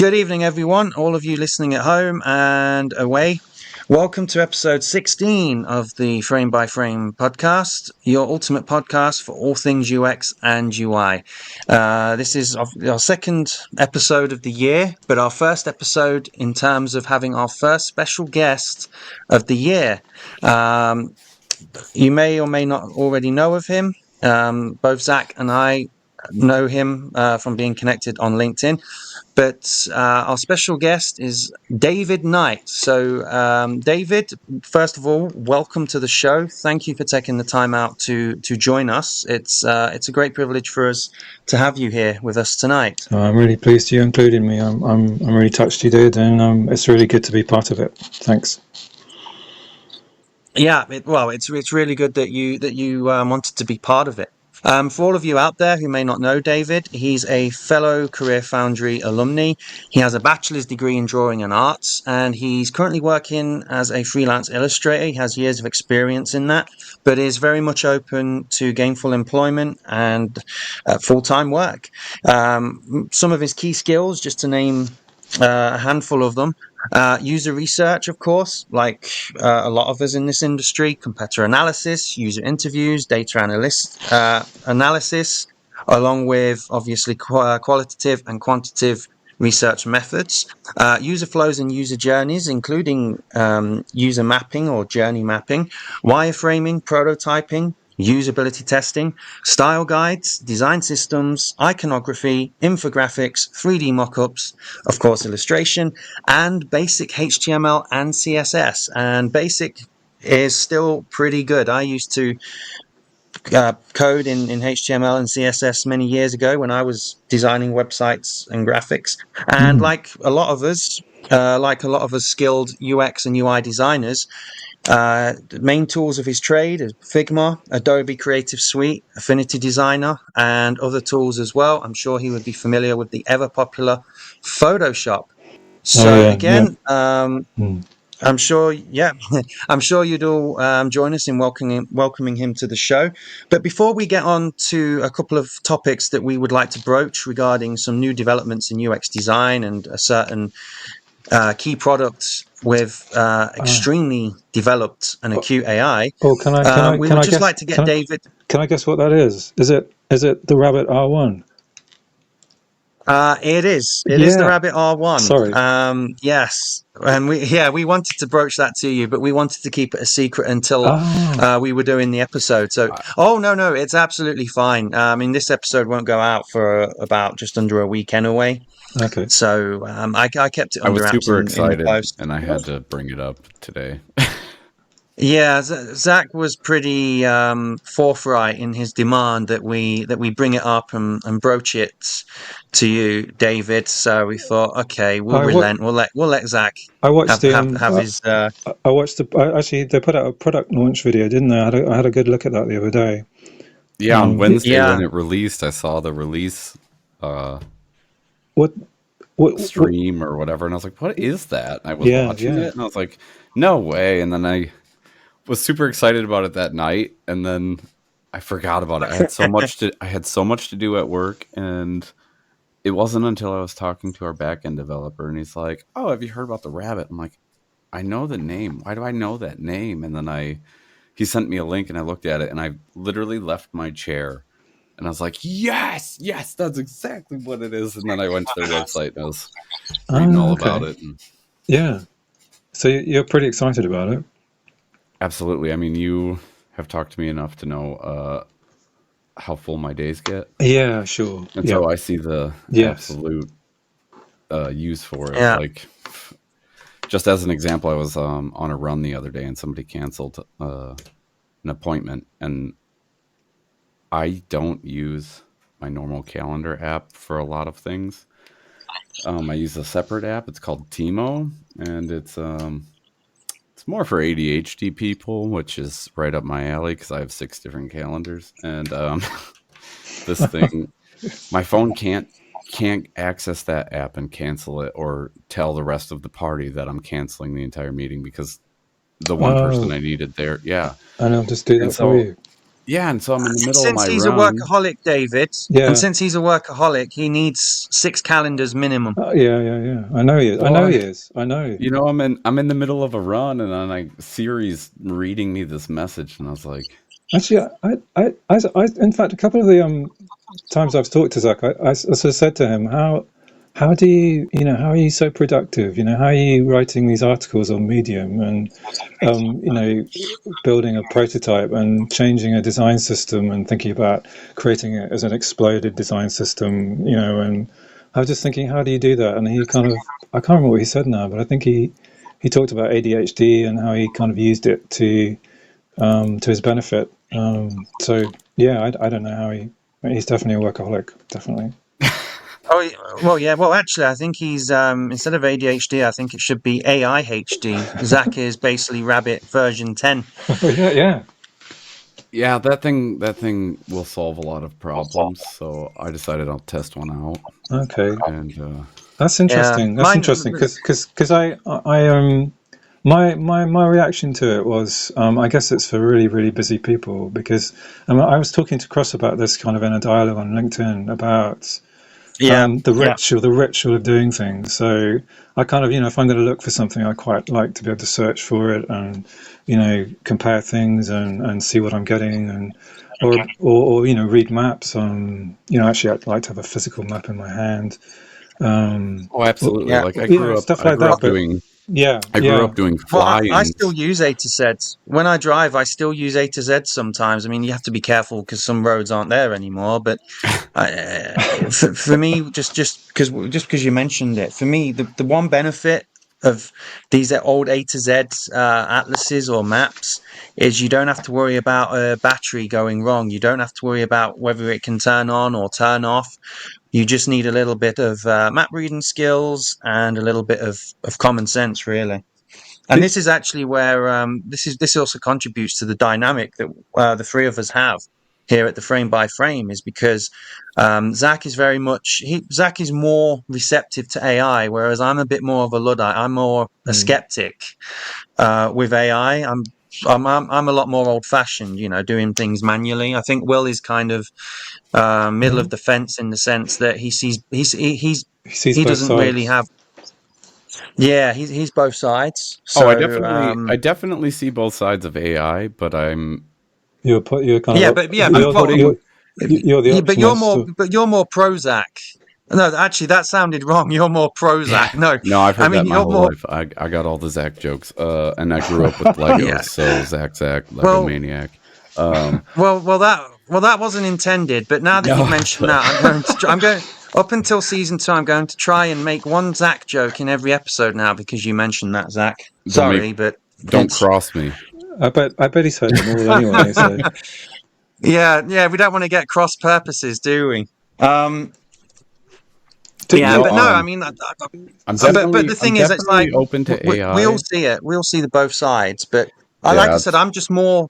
Good evening, everyone, all of you listening at home and away. Welcome to episode 16 of the Frame by Frame podcast, your ultimate podcast for all things UX and UI. This is our second episode of the year, but our first episode in terms of having our first special guest of the year. You may or may not already know of him. Both Zach and I know him from being connected on LinkedIn. But our special guest is David Knight. So, David, first of all, welcome to the show. Thank you for taking the time out to join us. It's a great privilege for us to have you here with us tonight. I'm really pleased you included me. I'm really touched you did, and it's really good to be part of it. Thanks. Yeah, it's really good that you wanted to be part of it. For all of you out there who may not know David, he's a fellow Career Foundry alumni. He has a bachelor's degree in drawing and arts, and he's currently working as a freelance illustrator. He has years of experience in that, but is very much open to gainful employment and full-time work. Some of his key skills, just to name a handful of them. User research, of course, like a lot of us in this industry, competitor analysis, user interviews, data analysis, along with obviously qualitative and quantitative research methods, user flows and user journeys, including user mapping or journey mapping, wireframing, prototyping, usability testing, style guides, design systems, iconography, infographics, 3D mockups, of course, illustration, and basic HTML and CSS. And basic is still pretty good. I used to code in HTML and CSS many years ago when I was designing websites and graphics. And like a lot of us skilled UX and UI designers, the main tools of his trade are Figma, Adobe Creative Suite, Affinity Designer, and other tools as well. I'm sure he would be familiar with the ever popular Photoshop. So I'm sure, I'm sure you'd all join us in welcoming him to the show. But before we get on to a couple of topics that we would like to broach regarding some new developments in UX design and a certain key products with extremely developed and acute AI. We would just like to get David. Can I guess what that is? Is it the Rabbit R1? It is. It is the Rabbit R1. Sorry. Yes, and we wanted to broach that to you, but we wanted to keep it a secret until we were doing the episode. So, no, it's absolutely fine. I mean, this episode won't go out for about just under a week anyway. Okay. So I kept it under wraps. I was super excited, and I had to bring it up today. Yeah, Zach was pretty forthright in his demand that we bring it up and broach it to you, David. So we thought, okay, we'll relent. We'll let Zach have his. I watched actually they put out a product launch video, didn't they? I had a good look at that the other day. Yeah, on Wednesday when it released, I saw the release. What stream or whatever, and I was like, what is that? And I was watching it and I was like, no way. And then I was super excited about it that night, and then I forgot about it. I had so much to do at work, and it wasn't until I was talking to our backend developer, and he's like, oh, have you heard about the Rabbit? I'm like, I know the name. Why do I know that name? And then he sent me a link, and I looked at it, and I literally left my chair. And I was like, yes, that's exactly what it is. And then I went to their website and I was reading all about it. And yeah. So you're pretty excited about it? Absolutely. I mean, you have talked to me enough to know how full my days get. Yeah, sure. And so I see the absolute use for it. Yeah. Like, just as an example, I was on a run the other day and somebody canceled an appointment, and I don't use my normal calendar app for a lot of things. I use a separate app. It's called Timo, and it's more for ADHD people, which is right up my alley because I have 6 different calendars. And this thing, my phone can't access that app and cancel it or tell the rest of the party that I'm canceling the entire meeting because the one person I needed there, and I'll just do that for you. Yeah, and so I'm in the middle of Since my he's a run. workaholic, David, and Yeah. since he's a workaholic, he needs 6 calendars minimum. Yeah. I know he is. I know Well, he is. I know. you know, I'm in the middle of a run, and then Siri's reading me this message, and I was like, Actually, in fact, a couple of the times I've talked to Zach, I sort of said to him, how do you, how are you so productive? How are you writing these articles on Medium and, building a prototype and changing a design system and thinking about creating it as an exploded design system, and I was just thinking, how do you do that? And he kind of, I can't remember what he said now, but I think he talked about ADHD and how he kind of used it to his benefit. So yeah, I don't know how he's definitely a workaholic, definitely. Oh, well, yeah. Well, actually, I think he's instead of ADHD, I think it should be AIHD. Zach is basically Rabbit version 10. Yeah. yeah, that thing will solve a lot of problems. So I decided I'll test one out, Okay, and that's Yeah, interesting. That's mine. interesting because my reaction to it was I guess it's for really really busy people because I was talking to Cross about this kind of in a dialogue on LinkedIn about Yeah, yeah. the ritual of doing things. So I kind of, if I'm going to look for something, I quite like to be able to search for it and, compare things and see what I'm getting and, or read maps. Actually, I'd like to have a physical map in my hand. oh, absolutely. Yeah. Like Stuff I like grew that. up But doing, yeah, I grew yeah. up doing Well, I still fly-ins. use A to Z. When I drive, I still use A to Z sometimes. I mean, you have to be careful because some roads aren't there anymore. But for me, just because you mentioned it, for me, the one benefit of these old A to Z atlases or maps is you don't have to worry about a battery going wrong. You don't have to worry about whether it can turn on or turn off. You just need a little bit of map reading skills and a little bit of common sense, really. And Do, this is actually where this also contributes to the dynamic that the three of us have here at the Frame by Frame, is because Zach is Zach is more receptive to AI, whereas I'm a bit more of a luddite. I'm more a mm, skeptic with AI. I'm a lot more old fashioned, doing things manually. I think Will is kind of middle yeah. of the fence in the sense that He sees he both doesn't really sides. have. Yeah, he's both sides. Oh, I So definitely, I definitely see both sides of AI, but You're kind of yeah, but yeah, but I'm well, putting, you're the yeah, optimist. but you're more Prozac. No, actually, that sounded wrong. You're more Prozac. yeah. No, No, I've I heard mean that my you're whole more. life. I got all the Zach jokes, and I grew up with Legos, Yeah. so Zach, Lego Well, Maniac. Um, that wasn't intended. But now that you've no, mentioned that, I'm going up until season 2. I'm going to try and make one Zach joke in every episode now because you mentioned that, Zach. don't make, Sorry, but don't it's. cross me. I bet he's heard them all anyway. So Yeah. We don't want to get cross purposes, do we? Um, yeah, do, No, but no, I mean, but the I'm thing is, it's like definitely open to we all AI. see it. We all see the both sides. But like I Yeah, said, I'm just more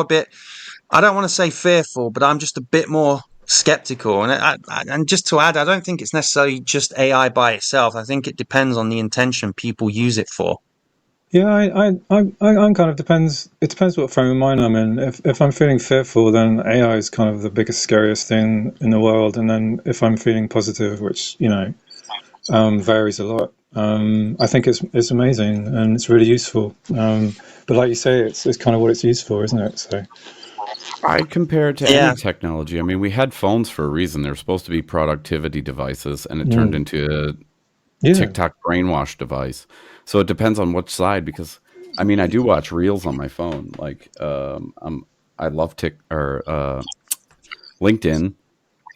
a bit. I don't want to say fearful, but I'm just a bit more skeptical. And just to add, I don't think it's necessarily just AI by itself. I think it depends on the intention people use it for. yeah, I'm kind of depends. It depends what frame of mind I'm in. If I'm feeling fearful, then AI is kind of the biggest, scariest thing in the world. And then if I'm feeling positive, which varies a lot, I think it's amazing and it's really useful. But like you say, it's kind of what it's used for, isn't it? So I compare it to any Yeah, technology. I mean, we had phones for a reason. They're supposed to be productivity devices, and it turned mm, into a yeah. TikTok brainwash device. So it depends on which side. Because I mean, I do watch reels on my phone. Like, I love LinkedIn,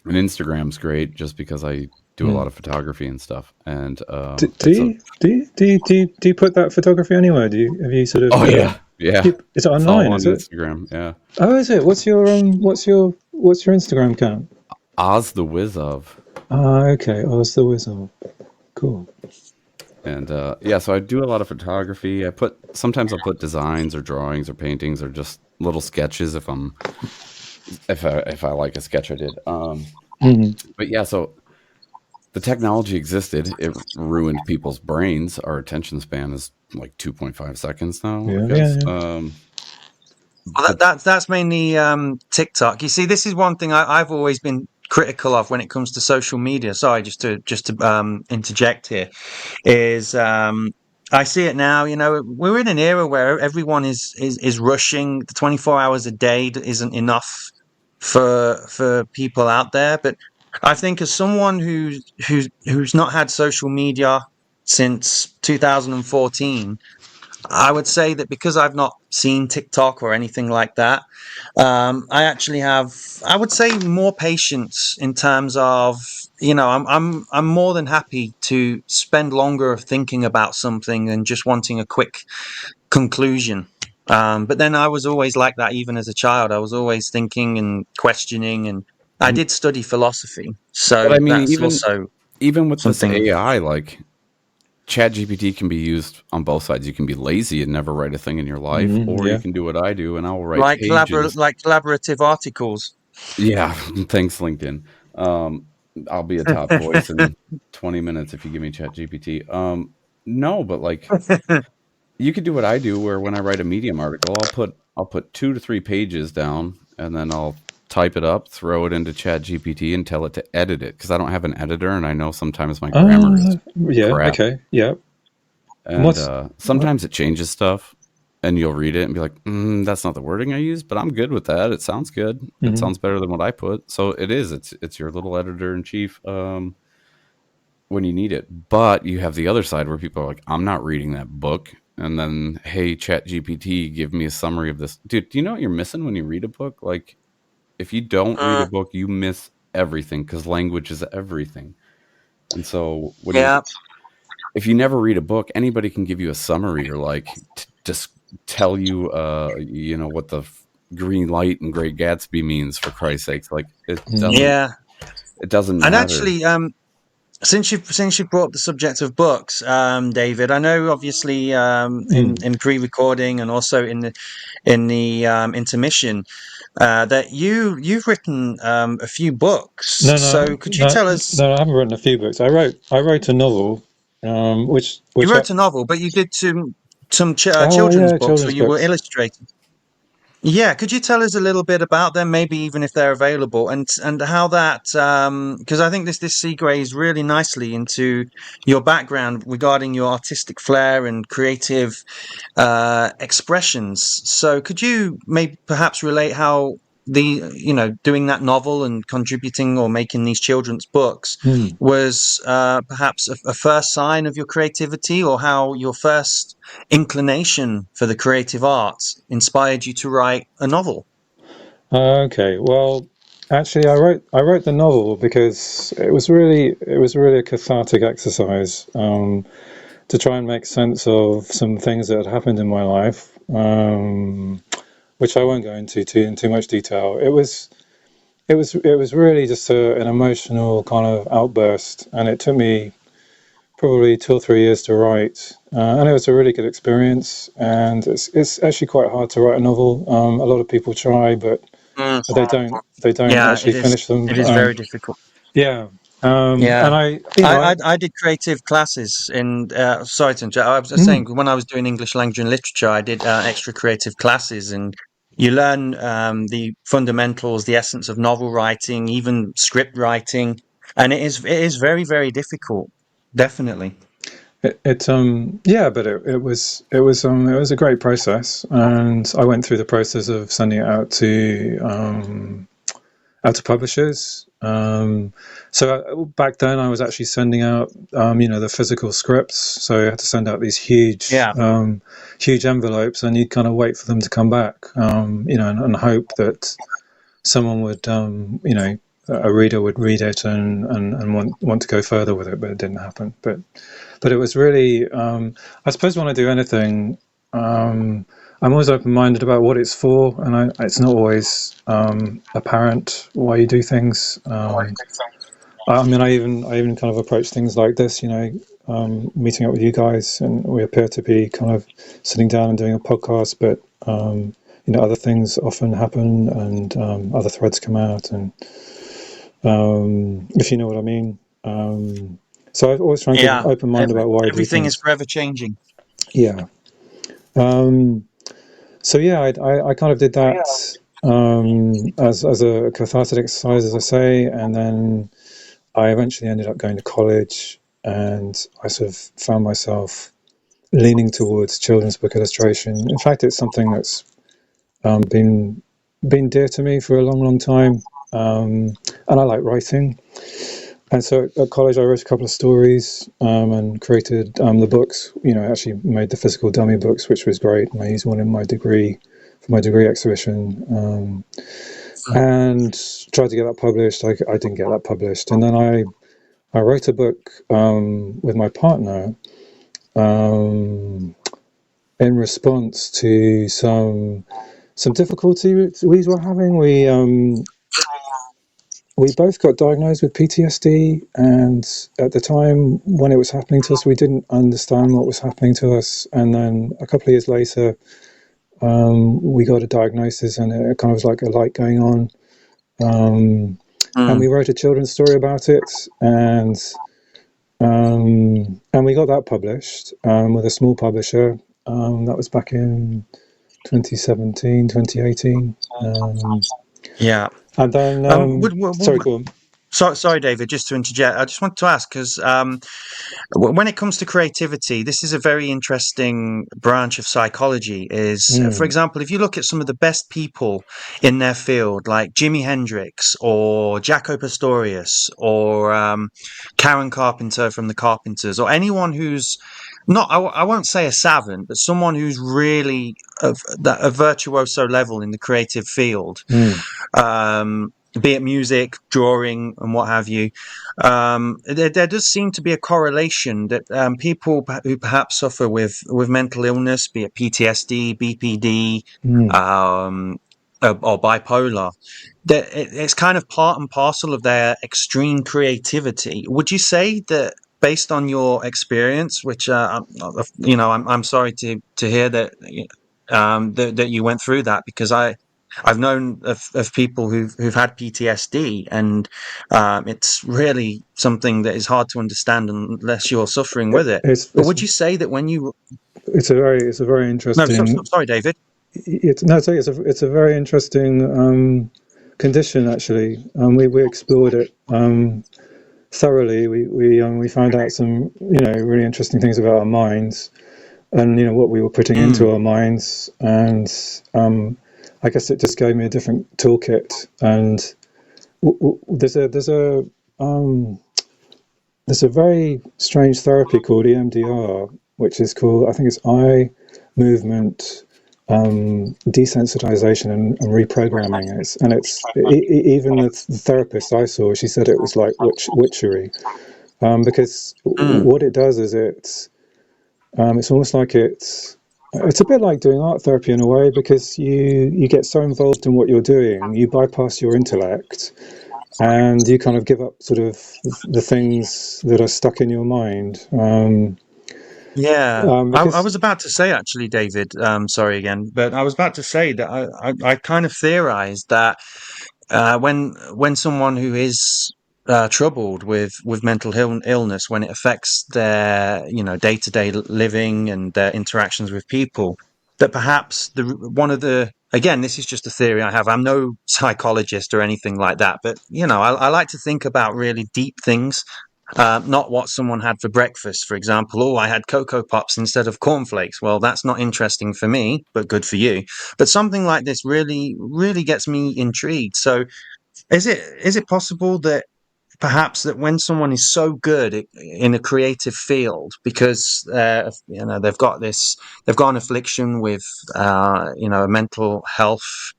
and Instagram's great just because I do a lot Mm. of photography and stuff. And Do, do it's a you do you, do you, do you, do you put that photography anywhere? Have you sort of oh yeah, yeah. is it It's all online? on Is it? Instagram. Yeah, Oh, is it? What's your Instagram account? Oz the Whiz of. Ah, okay. Oh, it's the wizard. Cool. And yeah, so I do a lot of photography. Sometimes I'll put designs or drawings or paintings or just little sketches if I like a sketch I did. Mm. But yeah, so the technology existed. It ruined people's brains. Our attention span is like 2.5 seconds now, I Yeah, yeah, guess. yeah. Well, that's mainly TikTok. You see, this is one thing I've always been critical of when it comes to social media. Sorry, just to interject here. Is I see it now. You know, we're in an era where everyone is rushing. The 24 hours a day isn't enough for people out there. But I think as someone who's not had social media since 2014, I would say that because I've not seen TikTok or anything like that, I actually have, I would say, more patience in terms of, you know, I'm more than happy to spend longer thinking about something than just wanting a quick conclusion. But then I was always like that, even as a child. I was always thinking and questioning, and I did study philosophy, But so I mean, that's also even with this something. AI, like ChatGPT can be used on both sides. You can be lazy and never write a thing in your life, or you Yeah. can do what I do and I will write pages. Like collaborative articles. Yeah, thanks, LinkedIn. Um, I'll be a top voice in 20 minutes if you give me ChatGPT. No, but like you could do what I do, where when I write a Medium article, I'll put 2 to 3 pages down, and then I'll type it up, throw it into ChatGPT, and tell it to edit it because I don't have an editor, and I know sometimes my grammar is Yeah. crap. Okay. Yeah. And What's what? sometimes it changes stuff, and you'll read it and be like, "That's not the wording I used," but I'm good with that. It sounds good. It Mhm. sounds better than what I put. So it is. It's your little editor in chief when you need it. But you have the other side where people are like, "I'm not reading that book." And then, hey, Chat GPT, give me a summary of this. Dude, do you know what you're missing when you read a book? Like, if you don't read a Mm, book, you miss everything because language is everything. And so yeah. if you never read a book, anybody can give you a summary or like just tell you, what the green light and Great Gatsby means. For Christ's sakes, like Mhm. Yeah. it doesn't And matter. actually, since you brought up the subject of books, David, I know obviously Mm. in pre-recording and also in the intermission that you've written a few books. No, So no, could you no, tell us? no. I haven't written a few books. I wrote a novel, You which I, wrote a novel, but you did some oh children's yeah, books where children's you were books. illustrating. Yeah, could you tell us a little bit about them, maybe even if they're available, and how that because I think this segues really nicely into your background regarding your artistic flair and creative expressions. So could you maybe perhaps relate how doing that novel and contributing or making these children's books Mm. was perhaps a first sign of your creativity, or how your first inclination for the creative arts inspired you to write a novel? Okay, well, actually, I wrote the novel because it was really a cathartic exercise, to try and make sense of some things that had happened in my life, which I won't go into in too much detail. It was really just an emotional kind of outburst, and it took me probably 2 or 3 years to write, and it was a really good experience. And it's actually quite hard to write a novel. A lot of people try, but Mm, they don't yeah, actually finish them. it is very difficult. Yeah, Yeah. and I did creative classes in. Sorry to interrupt. I was just saying mm, when I was doing English language and literature, I did extra creative classes, and you learn the fundamentals, the essence of novel writing, even script writing, and it is very very difficult. Definitely. yeah, but it was a great process, and I went through the process of sending it out to publishers. So back then, I was actually sending out, the physical scripts. So I had to send out these Yeah. huge envelopes, and you'd kind of wait for them to come back, and hope that someone would, a reader would read it and want to go further with it, but it didn't happen. But it was really, I suppose, when I do anything, I'm always open-minded about what it's for, and it's not always apparent why you do things. I mean, I even kind of approach things like this, meeting up with you guys, and we appear to be kind of sitting down and doing a podcast, but other things often happen, and other threads come out, and if you know what I mean. So I've always trying to keep an Yeah. open mind about why I do Everything is things. forever changing. Yeah. Um, So yeah, I kind of did that as a cathartic exercise, as I say, and then I eventually ended up going to college, and I sort of found myself leaning towards children's book illustration. In fact, it's something that's been dear to me for a long time, and I like writing. And so at college, I wrote a couple of stories and created the books. Actually made the physical dummy books, which was great. And I used one in my degree for my degree exhibition, and tried to get that published. I didn't get that published, and then I wrote a book with my partner in response to some difficulty we were having. We both got diagnosed with PTSD, and at the time when it was happening to us, we didn't understand what was happening to us. And then a couple of years later, we got a diagnosis, and it kind of was like a light going on. And we wrote a children's story about it, and we got that published with a small publisher. That was back in 2017, 2018. Yeah. And then, sorry, go on. Sorry, David, just to interject. I just want to ask, because when it comes to creativity, this is a very interesting branch of psychology. For example, if you look at some of the best people in their field, like Jimi Hendrix or Jaco Pastorius or Karen Carpenter from the Carpenters, or anyone who's not, I won't say a savant, but someone who's really of a virtuoso level in the creative field. Be it music, drawing, and what have you, there does seem to be a correlation that people who perhaps suffer with mental illness, be it PTSD, BPD, or bipolar, that it's kind of part and parcel of their extreme creativity. Would you say that, based on your experience, which I'm sorry to hear that that you went through that, because I've known of people who've had PTSD, and it's really something that is hard to understand unless you're suffering with it. But would you say that when you... It's a very interesting... No, sorry, David. It's a very interesting condition, actually. We explored it thoroughly. We found out some really interesting things about our minds, and what we were putting into our minds, and I guess it just gave me a different toolkit. And there's a very strange therapy called EMDR, which is called, I think it's eye movement desensitization and reprogramming. Even the therapist I saw, she said it was like witchery, because what it does is it's almost like it's a bit like doing art therapy in a way, because you get so involved in what you're doing, you bypass your intellect, and you kind of give up sort of the things that are stuck in your mind. I was about to say, actually, David, sorry again, but I was about to say that I kind of theorized that when someone who is troubled with mental illness, when it affects their day-to-day living and their interactions with people, that perhaps again, this is just a theory I have. I'm no psychologist or anything like that, but I like to think about really deep things. Not what someone had for breakfast, for example. Oh, I had Cocoa Pops instead of cornflakes. Well, that's not interesting for me, but good for you. But something like this really, really gets me intrigued. So, is it possible that perhaps that when someone is so good in a creative field, because they've got an affliction with a mental health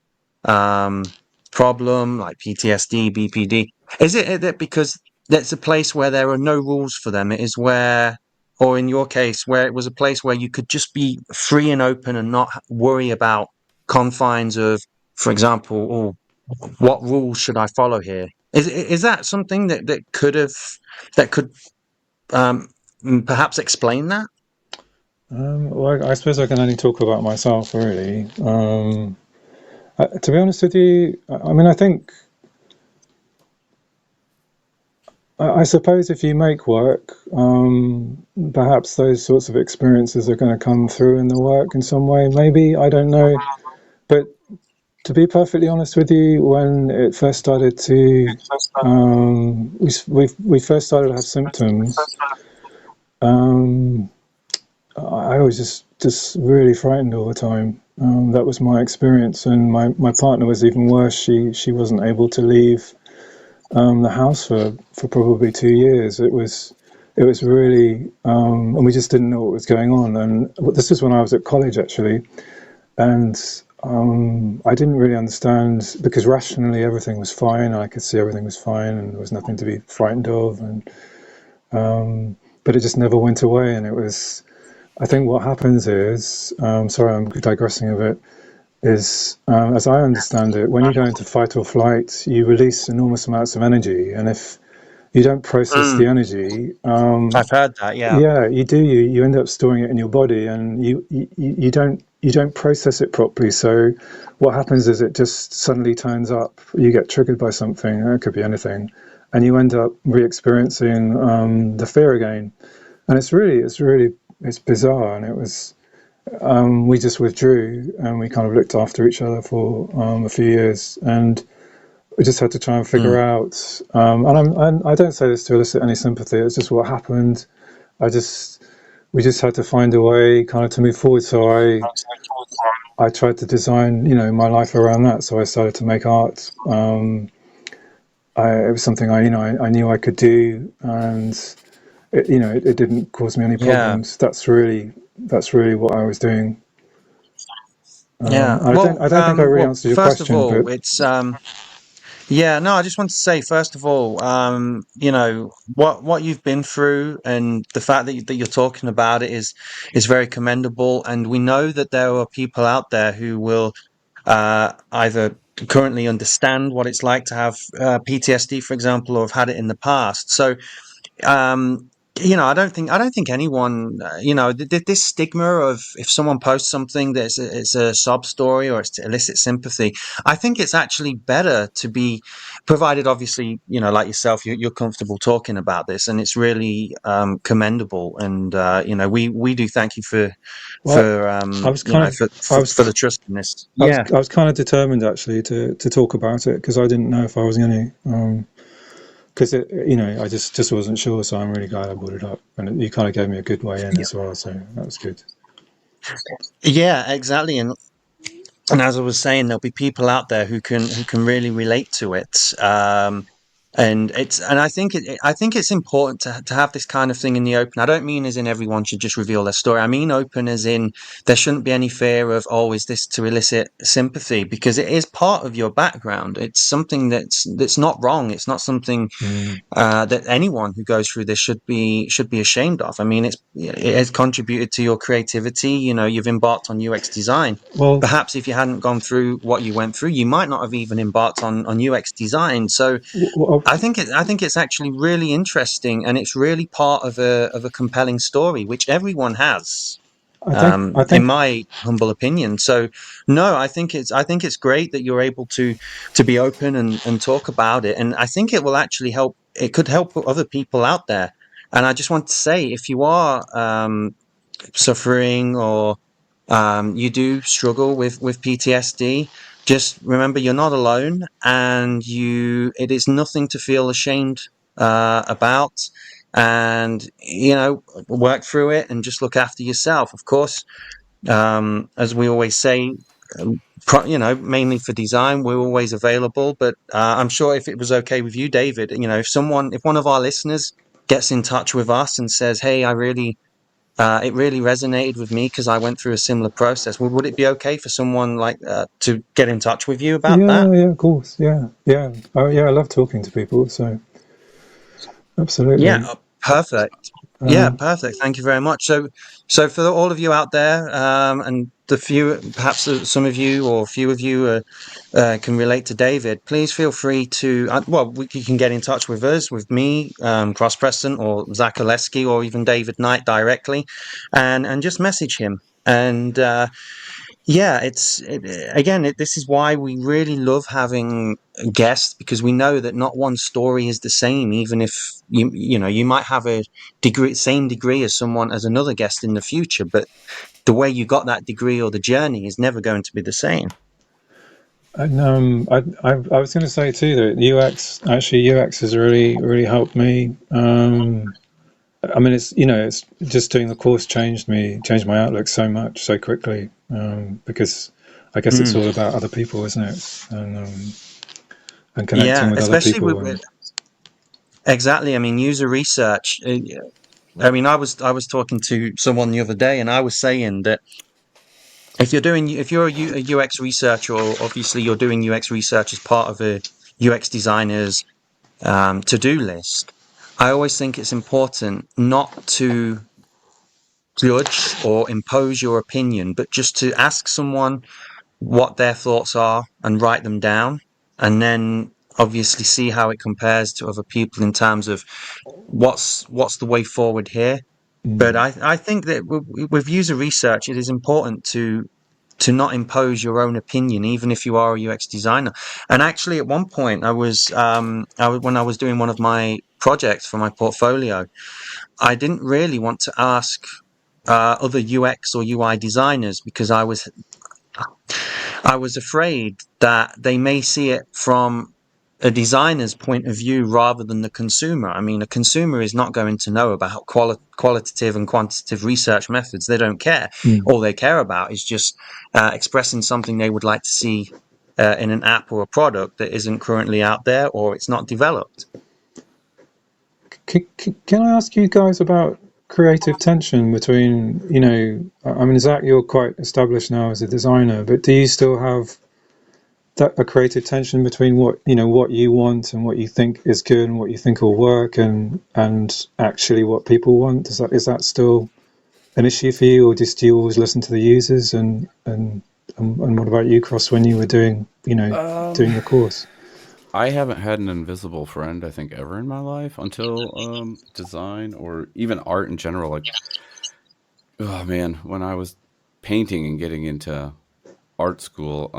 problem like PTSD, BPD, is it that because that's a place where there are no rules for them, it is where, or in your case, where it was a place where you could just be free and open and not worry about confines of, for example, what rules should I follow here? Is that something that could perhaps explain that? Well, I suppose I can only talk about myself, really. To be honest with you, I mean, I think I suppose if you make work, perhaps those sorts of experiences are going to come through in the work in some way. Maybe, I don't know. But to be perfectly honest with you, when it first started to, we first started to have symptoms. I was just really frightened all the time. That was my experience, and my partner was even worse. She wasn't able to leave the house for probably 2 years. It was really, and we just didn't know what was going on. And this is when I was at college actually, and I didn't really understand, because rationally everything was fine. I could see everything was fine, and there was nothing to be frightened of. And but it just never went away, and it was. I think what happens is, sorry, I'm digressing a bit, is, as I understand it, when you go into fight or flight, you release enormous amounts of energy. And if you don't process the energy, I've heard that. Yeah. yeah, you do. You end up storing it in your body, and you don't process it properly. So what happens is it just suddenly turns up. You get triggered by something. It could be anything, and you end up re-experiencing the fear again. And it's bizarre. And it was, we just withdrew, and we kind of looked after each other for a few years, and we just had to try and figure out. And I don't say this to elicit any sympathy. It's just what happened. We just had to find a way, kind of, to move forward. So I tried to design, my life around that. So I started to make art. It was something I knew I could do, and it didn't cause me any Yeah. problems. That's really what I was doing. Yeah. I don't think I really answered your First of question, but all, it's yeah, no, I just want to say, first of all, what you've been through, and the fact that you're talking about it is very commendable. And we know that there are people out there who will either currently understand what it's like to have PTSD, for example, or have had it in the past. So um I don't think anyone this stigma of, if someone posts something that it's a sob story or it's to elicit sympathy, I think it's actually better to be provided, obviously, like yourself, you're comfortable talking about this, and it's really commendable. And we do thank you for well, I was kind of I was for the trust in this. I was Yeah. I was kind of determined actually to talk about it, because I didn't know if I was going to. Because I just wasn't sure, so I'm really glad I brought it up, and you kind of gave me a good way in as well, so that was good. Yeah, exactly. And as I was saying, there'll be people out there who can really relate to it. And I think it's important to have this kind of thing in the open. I don't mean as in everyone should just reveal their story. I mean open as in there shouldn't be any fear of, oh, is this to elicit sympathy? Because it is part of your background. It's something that's not wrong. It's not something that anyone who goes through this should be ashamed of. I mean, it has contributed to your creativity. You've embarked on UX design. Well, Perhaps if you hadn't gone through what you went through, you might not have even embarked on UX design. So I think it's actually really interesting, and it's really part of a compelling story, which everyone has, I think I in think my humble opinion. So no, I think it's great that you're able to be open and talk about it, and I think it will actually help. It could help other people out there. And I just want to say, if you are suffering, or you do struggle with PTSD, just remember you're not alone, and it is nothing to feel ashamed about. And work through it and just look after yourself. Of course, as we always say, mainly for design, we're always available. But I'm sure if it was okay with you, David, if one of our listeners gets in touch with us and says, "Hey, it really resonated with me because I went through a similar process," would it be okay for someone like to get in touch with you about that? yeah, of course, yeah. Oh yeah, I love talking to people, so Yeah, absolutely. perfect. Yeah, Um, perfect. Thank you very much. So for all of you out there, and the few, perhaps some of you or a few of you can relate to David, please feel free to, you can get in touch with us, with me, Cross Preston, or Zach Oleski, or even David Knight directly, and just message him. And Yeah, this is why we really love having guests, because we know that not one story is the same. Even if you might have a same degree as someone as another guest in the future, but the way you got that degree or the journey is never going to be the same. And I was going to say too that UX has really helped me. I mean, it's just doing the course changed my outlook so much so quickly, because I guess it's all about other people, isn't it? And connecting Yeah, with other especially people. exactly. I mean, user research. I mean, I was talking to someone the other day, and I was saying that if you're a UX researcher, or obviously you're doing UX research as part of a UX designer's to-do list, I always think it's important not to judge or impose your opinion, but just to ask someone what their thoughts are and write them down, and then obviously see how it compares to other people in terms of what's the way forward here. But I think that with user research, it is important to not impose your own opinion, even if you are a UX designer. And actually, at one point, when I was doing one of my projects for my portfolio, I didn't really want to ask other UX or UI designers, because I was afraid that they may see it from a designer's point of view rather than the consumer. I mean, a consumer is not going to know about qualitative and quantitative research methods. They don't care. All they care about is just expressing something they would like to see in an app or a product that isn't currently out there, or it's not developed. Can I ask you guys about creative tension between, I mean, Zach, you're quite established now as a designer, but do you still have a creative tension between what you want and what you think is good and what you think will work, and actually what people want? Is that still an issue for you, or just do you always listen to the users? And what about you, Cross, when you were doing the course? I haven't had an invisible friend, I think, ever in my life until design or even art in general. Like, oh man, when I was painting and getting into art school,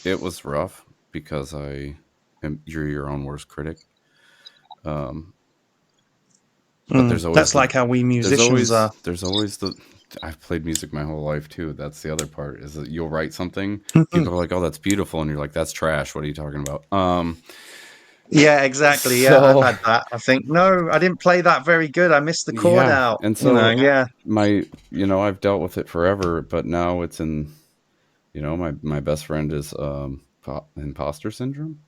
it was rough because you're your own worst critic. But there's always That's like how we musicians are. there's always the I've played music my whole life too. That's the other part, is that you'll write something, people are like, "Oh, that's beautiful," and you're like, "That's trash. What are you talking about?" Yeah, exactly. Yeah, I've So had that. I think, no, I didn't play that very good. I missed the chord yeah, out. and so Yeah. I've dealt with it forever, but now it's in my best friend is imposter syndrome,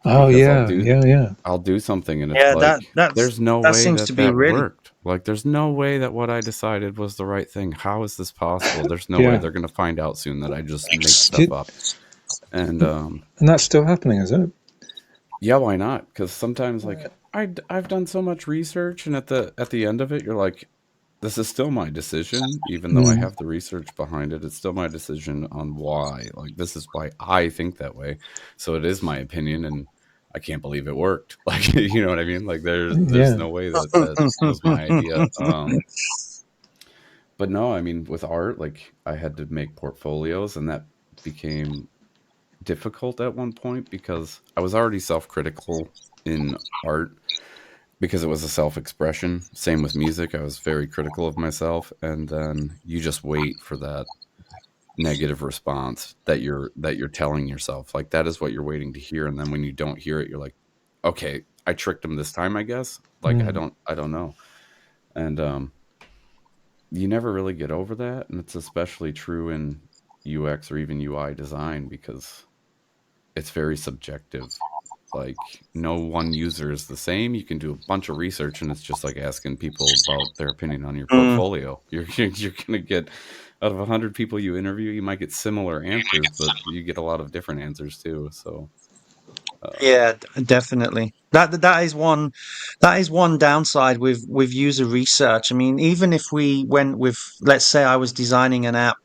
Oh because yeah, yeah, yeah. I'll do something and it's Yeah, like, that's there's no that way seems to that be that really. worked. Like, there's no way that what I decided was the right thing. How is this possible? There's no way. Yeah. They're going to find out soon that I just make stuff up. And And that's still happening, is it? yeah, why not? Because sometimes, like, I've done so much research, and at the end of it, you're like, this is still my decision, even though I have the research behind it. It's still my decision on why. Like, this is why I think that way. So it is my opinion, and I can't believe it worked. Like, you know what I mean? Like, there's Yeah. no way that was my idea. But no, I mean, with art, like, I had to make portfolios, and that became difficult at one point because I was already self-critical in art, because it was a self-expression. Same with music. I was very critical of myself, and then you just wait for that negative response that you're telling yourself, like, that is what you're waiting to hear. And then when you don't hear it, you're like, okay, I tricked him this time, I guess. Like, I don't know. And you never really get over that, and it's especially true in UX or even UI design, because it's very subjective. Like, no one user is the same. You can do a bunch of research, and it's just like asking people about their opinion on your Mm, portfolio. You're gonna get, out of 100 people you interview, you might get similar answers, but you get a lot of different answers too. So yeah, definitely. That is one downside with user research. I mean, even if we went with, let's say I was designing an app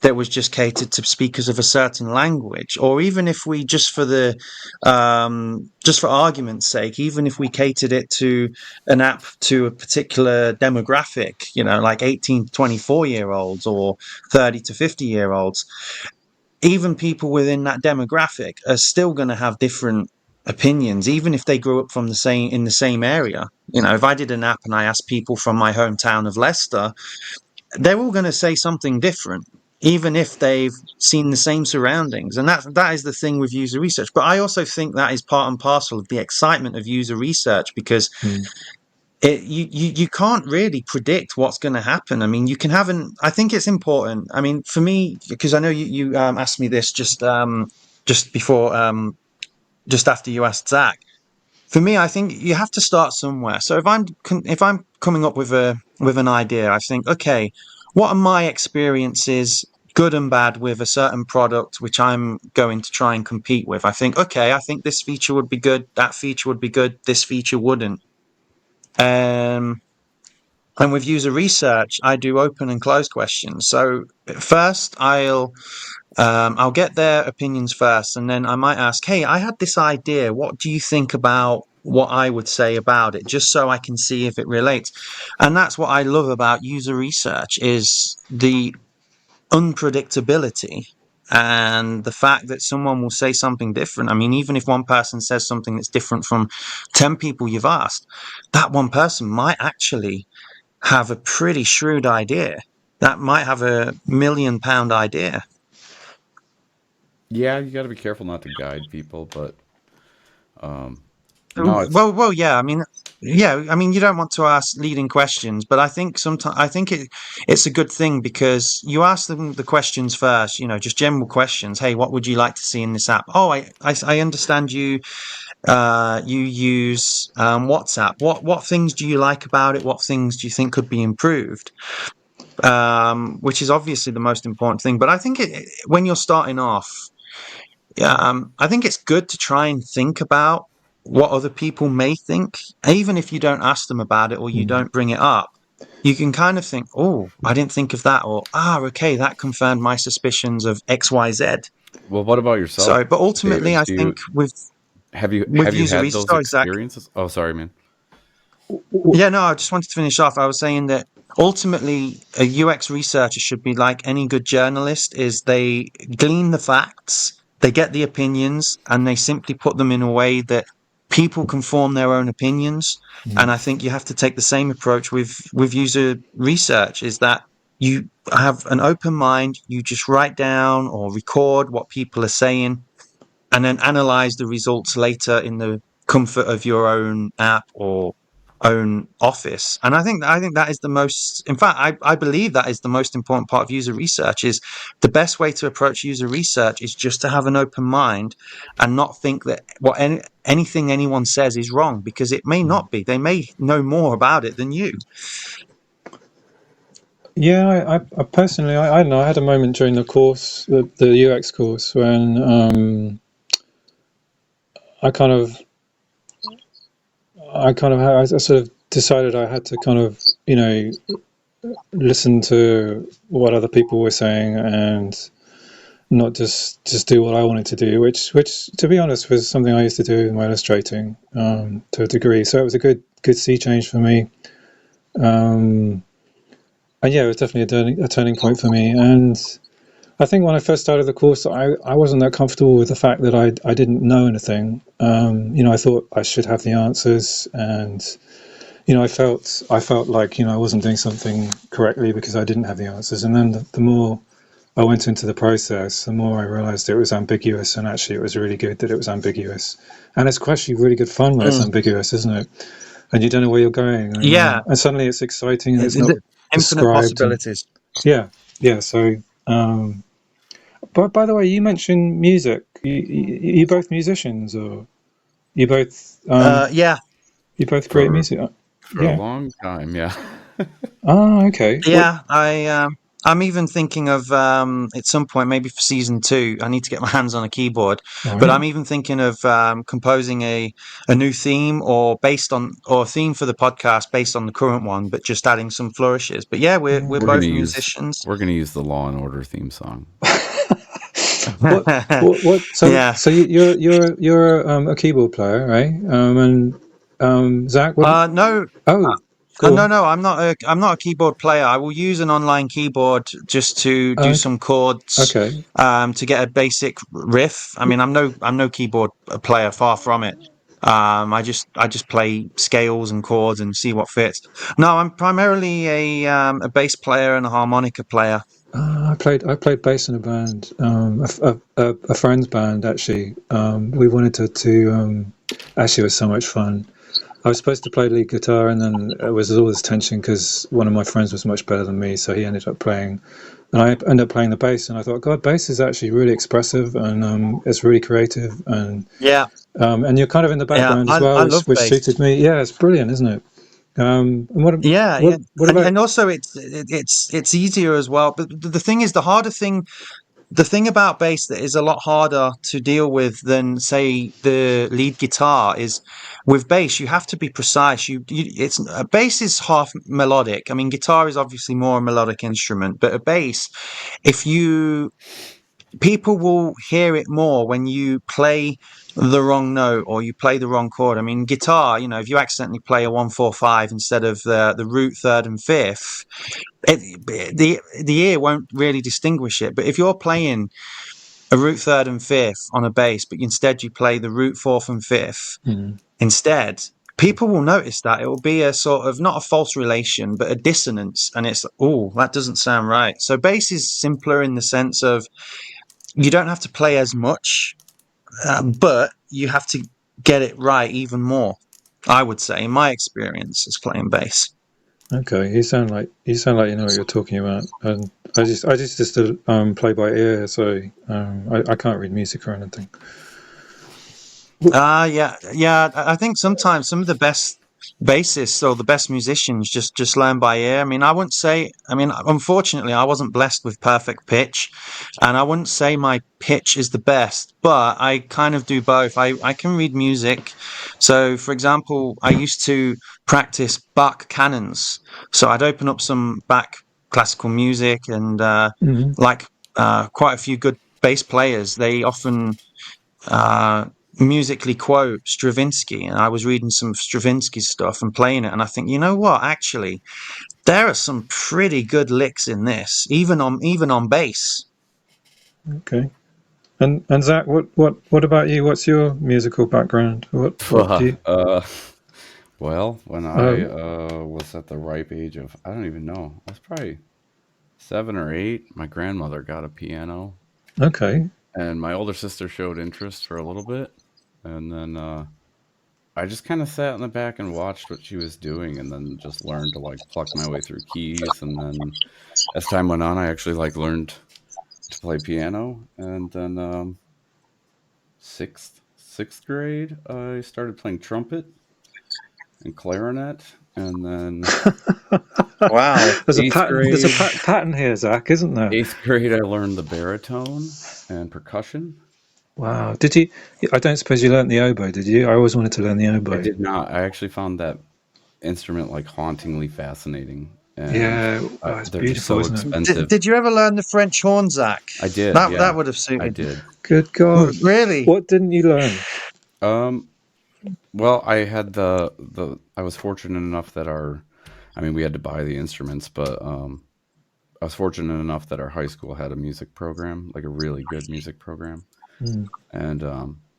that was just catered to speakers of a certain language, or even if we just for argument's sake, even if we catered it to an app to a particular demographic, like 18 to 24-year olds or 30 to 50-year olds, even people within that demographic are still going to have different opinions, even if they grew up from in the same area. If I did an app and I asked people from my hometown of Leicester, they're all going to say something different, even if they've seen the same surroundings. And that is the thing with user research. But I also think that is part and parcel of the excitement of user research, because you can't really predict what's going to happen. I mean, you can have I think it's important. I mean, for me, because I know you asked me this just before, just after you asked Zach. For me, I think you have to start somewhere. So if I'm coming up with an idea, I think, okay, what are my experiences, good and bad, with a certain product which I'm going to try and compete with? I think, okay, I think this feature would be good, that feature would be good, this feature wouldn't. And with user research, I do open and close questions. So first, I'll get their opinions first, and then I might ask, "Hey, I had this idea. What do you think about what I would say about it?" Just so I can see if it relates. And that's what I love about user research, is the unpredictability and the fact that someone will say something different. I mean, even if one person says something that's different from 10 people you've asked, that one person might actually have a pretty shrewd idea. That might have £1 million idea. Yeah, you got to be careful not to guide people, but no, it's Well, yeah. I mean, yeah. I mean, you don't want to ask leading questions, but I think sometimes it's a good thing, because you ask them the questions first. Just general questions. Hey, what would you like to see in this app? Oh, I understand you use WhatsApp. What things do you like about it? What things do you think could be improved? Which is obviously the most important thing. But I think when you're starting off, I think it's good to try and think about what other people may think, even if you don't ask them about it or you don't bring it up. You can kind of think, "Oh, I didn't think of that," or okay, that confirmed my suspicions of X, Y, Z. well. What about yourself, So, but ultimately, David? I think Have you with user had research, those sorry, Zach. experiences? Oh, sorry, man. Yeah, no, I just wanted to finish off. I was saying that ultimately a UX researcher should be like any good journalist, is they glean the facts, they get the opinions, and they simply put them in a way that people can form their own opinions. And I think you have to take the same approach with user research, is that you have an open mind, you just write down or record what people are saying, and then analyze the results later in the comfort of your own app or own office. And I think that is the most, in fact, I believe that is the most important part of user research. Is the best way to approach user research is just to have an open mind and not think that anything anyone says is wrong, because it may not be. They may know more about it than you. Yeah, I personally, I don't know. I had a moment during the course, the UX course, when I kind of, I sort of decided I had to kind of, listen to what other people were saying and not just do what I wanted to do, which to be honest was something I used to do in my illustrating to a degree. So it was a good sea change for me. And yeah, it was definitely a turning point for me. And I think when I first started the course, I wasn't that comfortable with the fact that I didn't know anything. I thought I should have the answers, and I felt like I wasn't doing something correctly because I didn't have the answers. And then the more I went into the process, the more I realized it was ambiguous, and actually it was really good that it was ambiguous. And it's actually really good fun when it's ambiguous, isn't it? And you don't know where you're going, Yeah, and suddenly it's exciting and it's not infinite described. And possibilities. yeah. So, but by the way, you mentioned music. You both musicians, or you both Yeah, you both create For music? a Yeah. long time, yeah. Ah, okay. What? yeah. I'm even thinking of at some point, maybe for season 2, I need to get my hands on a keyboard. All But right. I'm even thinking of composing a new theme or a theme for the podcast based on the current one, but just adding some flourishes. But yeah, we're We're gonna both use musicians. the Law and Order theme song. What? Yeah. So you're a keyboard player, right? And Zach, what? No. Oh, go No, on. no, I'm not a keyboard player. I will use an online keyboard just to do Okay. some chords, Okay. to get a basic riff. I mean, I'm no keyboard player, far from it. I just play scales and chords and see what fits. No, I'm primarily a bass player and a harmonica player. I played bass in a band, a friend's band actually. We wanted to actually, it was so much fun. I was supposed to play lead guitar, and then there was all this tension because one of my friends was much better than me, so he ended up playing, and I ended up playing the bass. And I thought, God, bass is actually really expressive, and it's really creative, Yeah, and you're kind of in the yeah, background as well, I love which bass. suited me. Yeah, it's brilliant, isn't it? And Yeah, yeah, what about? and also it's easier as well. But the thing is, the thing about bass that is a lot harder to deal with than say the lead guitar is with bass you have to be precise. It's a bass is half melodic. I mean, guitar is obviously more a melodic instrument, but a bass, if you people will hear it more when you play the wrong note or you play the wrong chord. I mean, guitar, if you accidentally play a 1 4 5 instead of the root third and fifth, the ear won't really distinguish it. But if you're playing a root third and fifth on a bass, but instead you play the root fourth and fifth Mm, instead, people will notice that. It will be a sort of not a false relation, but a dissonance. And it's, oh, that doesn't sound right. So bass is simpler in the sense of you don't have to play as much, but you have to get it right even more. I would say, in my experience, as playing bass. okay, you sound like you know what you're talking about, and I just play by ear, so I can't read music or anything. Yeah, yeah. I think sometimes some of the best bassists or the best musicians just learn by ear. I mean, I wouldn't say. I mean, unfortunately, I wasn't blessed with perfect pitch, and I wouldn't say my pitch is the best. But I kind of do both. I can read music. So, for example, I used to practice Bach canons. So I'd open up some Bach classical music and Hmm. like quite a few good bass players. They often uh, musically quote Stravinsky, and I was reading some Stravinsky stuff and playing it, and I think, you know what? Actually, there are some pretty good licks in this, even on bass. Okay. And Zach, what about you? What's your musical background? What do you? Well, when I Um, was at the ripe age of, I don't even know, I was probably 7 or 8. My grandmother got a piano, okay. and my older sister showed interest for a little bit, and then I just kind of sat in the back and watched what she was doing, and then just learned to like pluck my way through keys. And then as time went on, I actually like learned to play piano, and then sixth grade, I started playing trumpet and clarinet, and then Wow. There's a eighth pattern. There's a grade, pattern here, Zach, isn't there? eighth grade, I learned the baritone and percussion. Wow. Did you? I don't suppose you learnt the oboe, did you? I always wanted to learn the I oboe. did not. I actually found that instrument like hauntingly fascinating, and Yeah, well, it's they're just beautiful, so isn't it? expensive. Did you ever learn the French horn, Zach? I did, That yeah, would have I suited. did. Good God. Really? What didn't you learn? Um, well, I had I was fortunate enough that I mean, we had to buy the instruments, but I was fortunate enough that our high school had a music program, like a really good music program, Hmm. and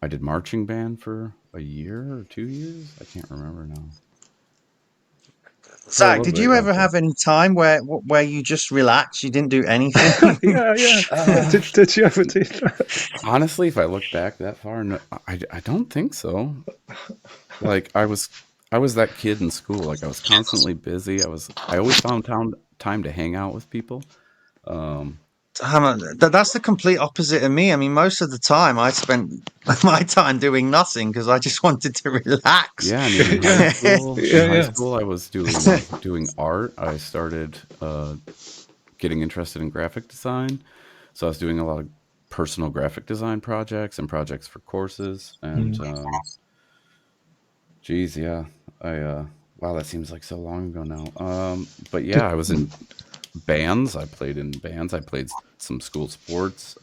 I did marching band for a year or 2 years. I can't remember now. For a Zach, little did bit, you yeah. ever have any time where you just relaxed, you didn't do anything? Yeah, yeah. Uh, Did you ever do that? Honestly, if I look back that far, no, I don't think so. Like I was that kid in school. Like I was constantly busy. I always found time to hang out with people. Um, That's the complete opposite of me. I mean, most of the time I spent my time doing nothing because I just wanted to relax. yeah, I mean Yeah, in yeah, high yeah. school I was doing art. I started getting interested in graphic design. So I was doing a lot of personal graphic design projects and projects for courses. And geez, yeah, wow, that seems like so long ago now. But yeah, I was in bands. I played in bands. I played some school sports.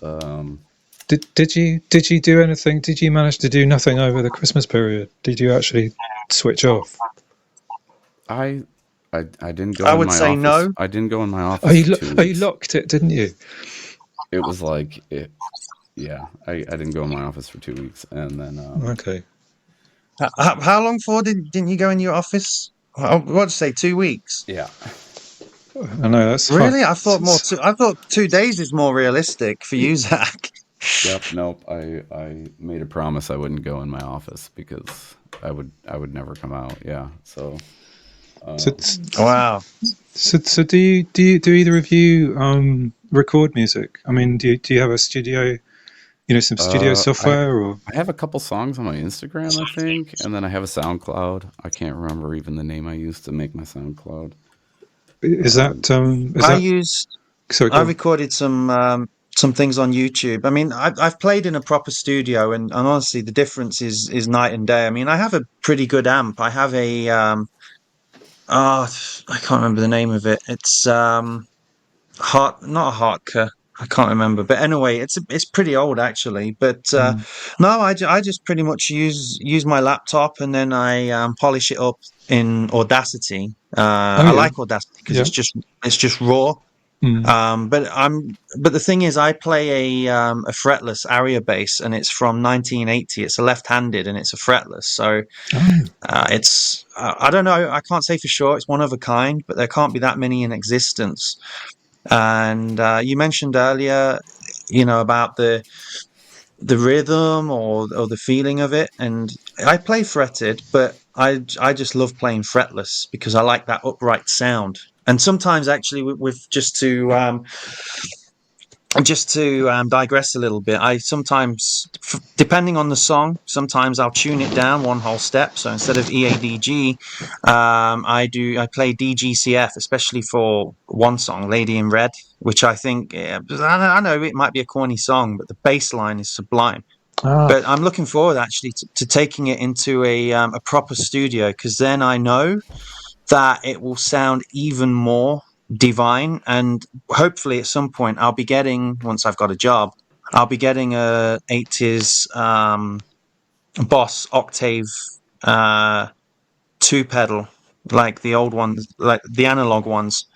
Did you do anything? Did you manage to do nothing over the Christmas period? Did you actually switch off? I I didn't I go in would my say office. no. I didn't go in my Oh, office for 2 weeks. you locked it, didn't you? It was like it. Yeah, I didn't go in my office for 2 weeks, and then Okay. How long for didn't you go in your office? What'd you say? 2 weeks? yeah, I know that's hard. Really? I thought 2 days is more realistic for you, Zach. yep, nope. I made a promise I wouldn't go in my office because I would never come out. Yeah, so So, Wow. so do either of you record music? I mean, do you have a studio? You know, some studio I software, or I have a couple songs on my Instagram, I think, and then I have a SoundCloud. I can't remember even the name I used to make my SoundCloud. is that is I that? used Sorry, I go on. recorded some things on YouTube. I mean, I've played in a proper studio, and honestly, the difference is night and day. I mean, I have a pretty good amp. I have a oh, I can't remember the name of it. It's not a Hartka. I can't remember, but anyway, it's pretty old actually. But no, I just pretty much use my laptop and then I polish it up in Audacity. Oh I yeah, like Audacity because yeah. it's just raw. Mm. But the thing is, I play a fretless Aria bass, and it's from 1980. It's a left-handed, and it's a fretless. So Oh, it's I don't know. I can't say for sure. It's one of a kind, but there can't be that many in existence. And you mentioned earlier, about the rhythm or the feeling of it. And I play fretted, but I just love playing fretless because I like that upright sound. And sometimes, actually, with just to digress a little bit, I sometimes, depending on the song, sometimes I'll tune it down one whole step. So instead of EADG, I play DGCF, especially for one song, "Lady in Red," which I think I know it might be a corny song, but the bass line is sublime. ah, But I'm looking forward actually to taking it into a proper studio because then I know that it will sound even more divine. And hopefully, at some point, once I've got a job, I'll be getting a 80s Boss Octave uh, two pedal, like the old ones, like the analog ones.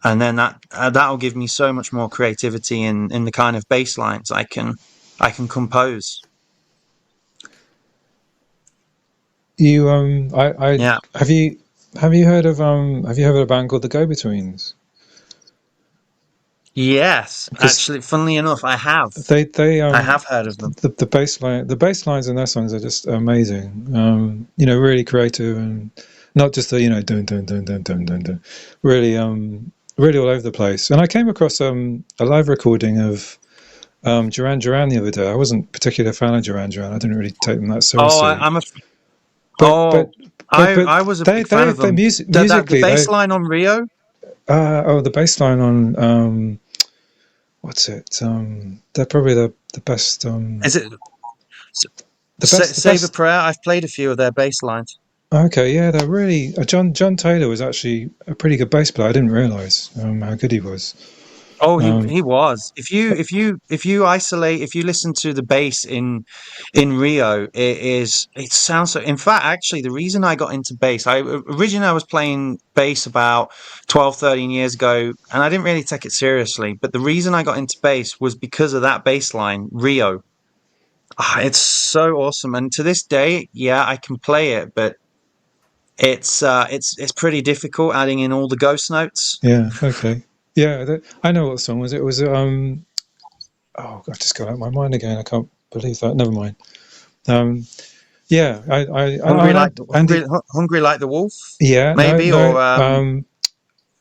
And then that'll give me so much more creativity in the kind of bass lines I can compose. you I Yeah. have you heard of a band called the Go Betweens? Yes, Because actually, funnily enough, I have. they I have heard of them. the bass lines in their songs are just amazing. You know, really creative and not just the dun dun dun dun dun dun dun. Really really all over the place. And I came across a live recording of Duran Duran the other day. I wasn't particularly a fan of Duran Duran. I didn't really take them that Oh, seriously. But oh, but I was a big fan of they them. The musically bass they line on Rio. the bass line on what's it? They're probably the best Is it the Save a best. Prayer? I've played a few of their bass lines. Okay, yeah, they're really. John Taylor was actually a pretty good bass player. I didn't realise how good he was. Oh, he Um, he was. If you listen to the bass in Rio, it sounds so. In fact, actually, the reason I got into bass, originally I was playing bass about 12, 13 years ago, and I didn't really take it seriously. But the reason I got into bass was because of that bass line, Rio. It's so awesome, and to this day, yeah, I can play it, but it's pretty difficult adding in all the ghost notes. yeah, okay, yeah, I know what song was. It was oh, I've just got out of my mind again. I can't believe that. Never mind. Um, yeah, Hungry like Andy. hungry like the wolf, Yeah, no, maybe, no. or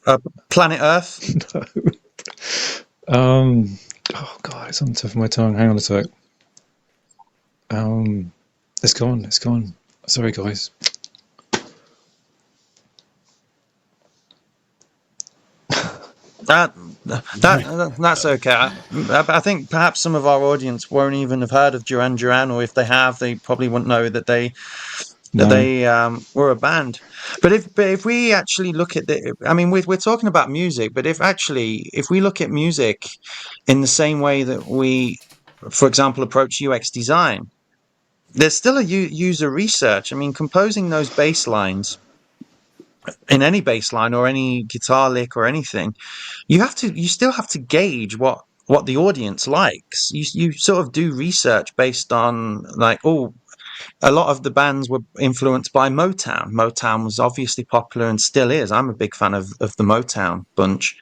uh, Planet Earth. No. Oh God, it's on the tip of my tongue. Hang on a sec. It's gone. It's gone. Sorry, guys. That That's okay. I think perhaps some of our audience won't even have heard of Duran Duran, or if they have, they probably wouldn't know that No. they were a band. But if we actually look at I mean, we're talking about music, but if we look at music in the same way that we, for example, approach UX design, there's still a user research. I mean, composing those bass lines in any bass line or any guitar lick or anything, you still have to gauge what the audience likes. You sort of do research based on, like, oh, a lot of the bands were influenced by Motown. Motown was obviously popular and still is. I'm a big fan of the Motown bunch.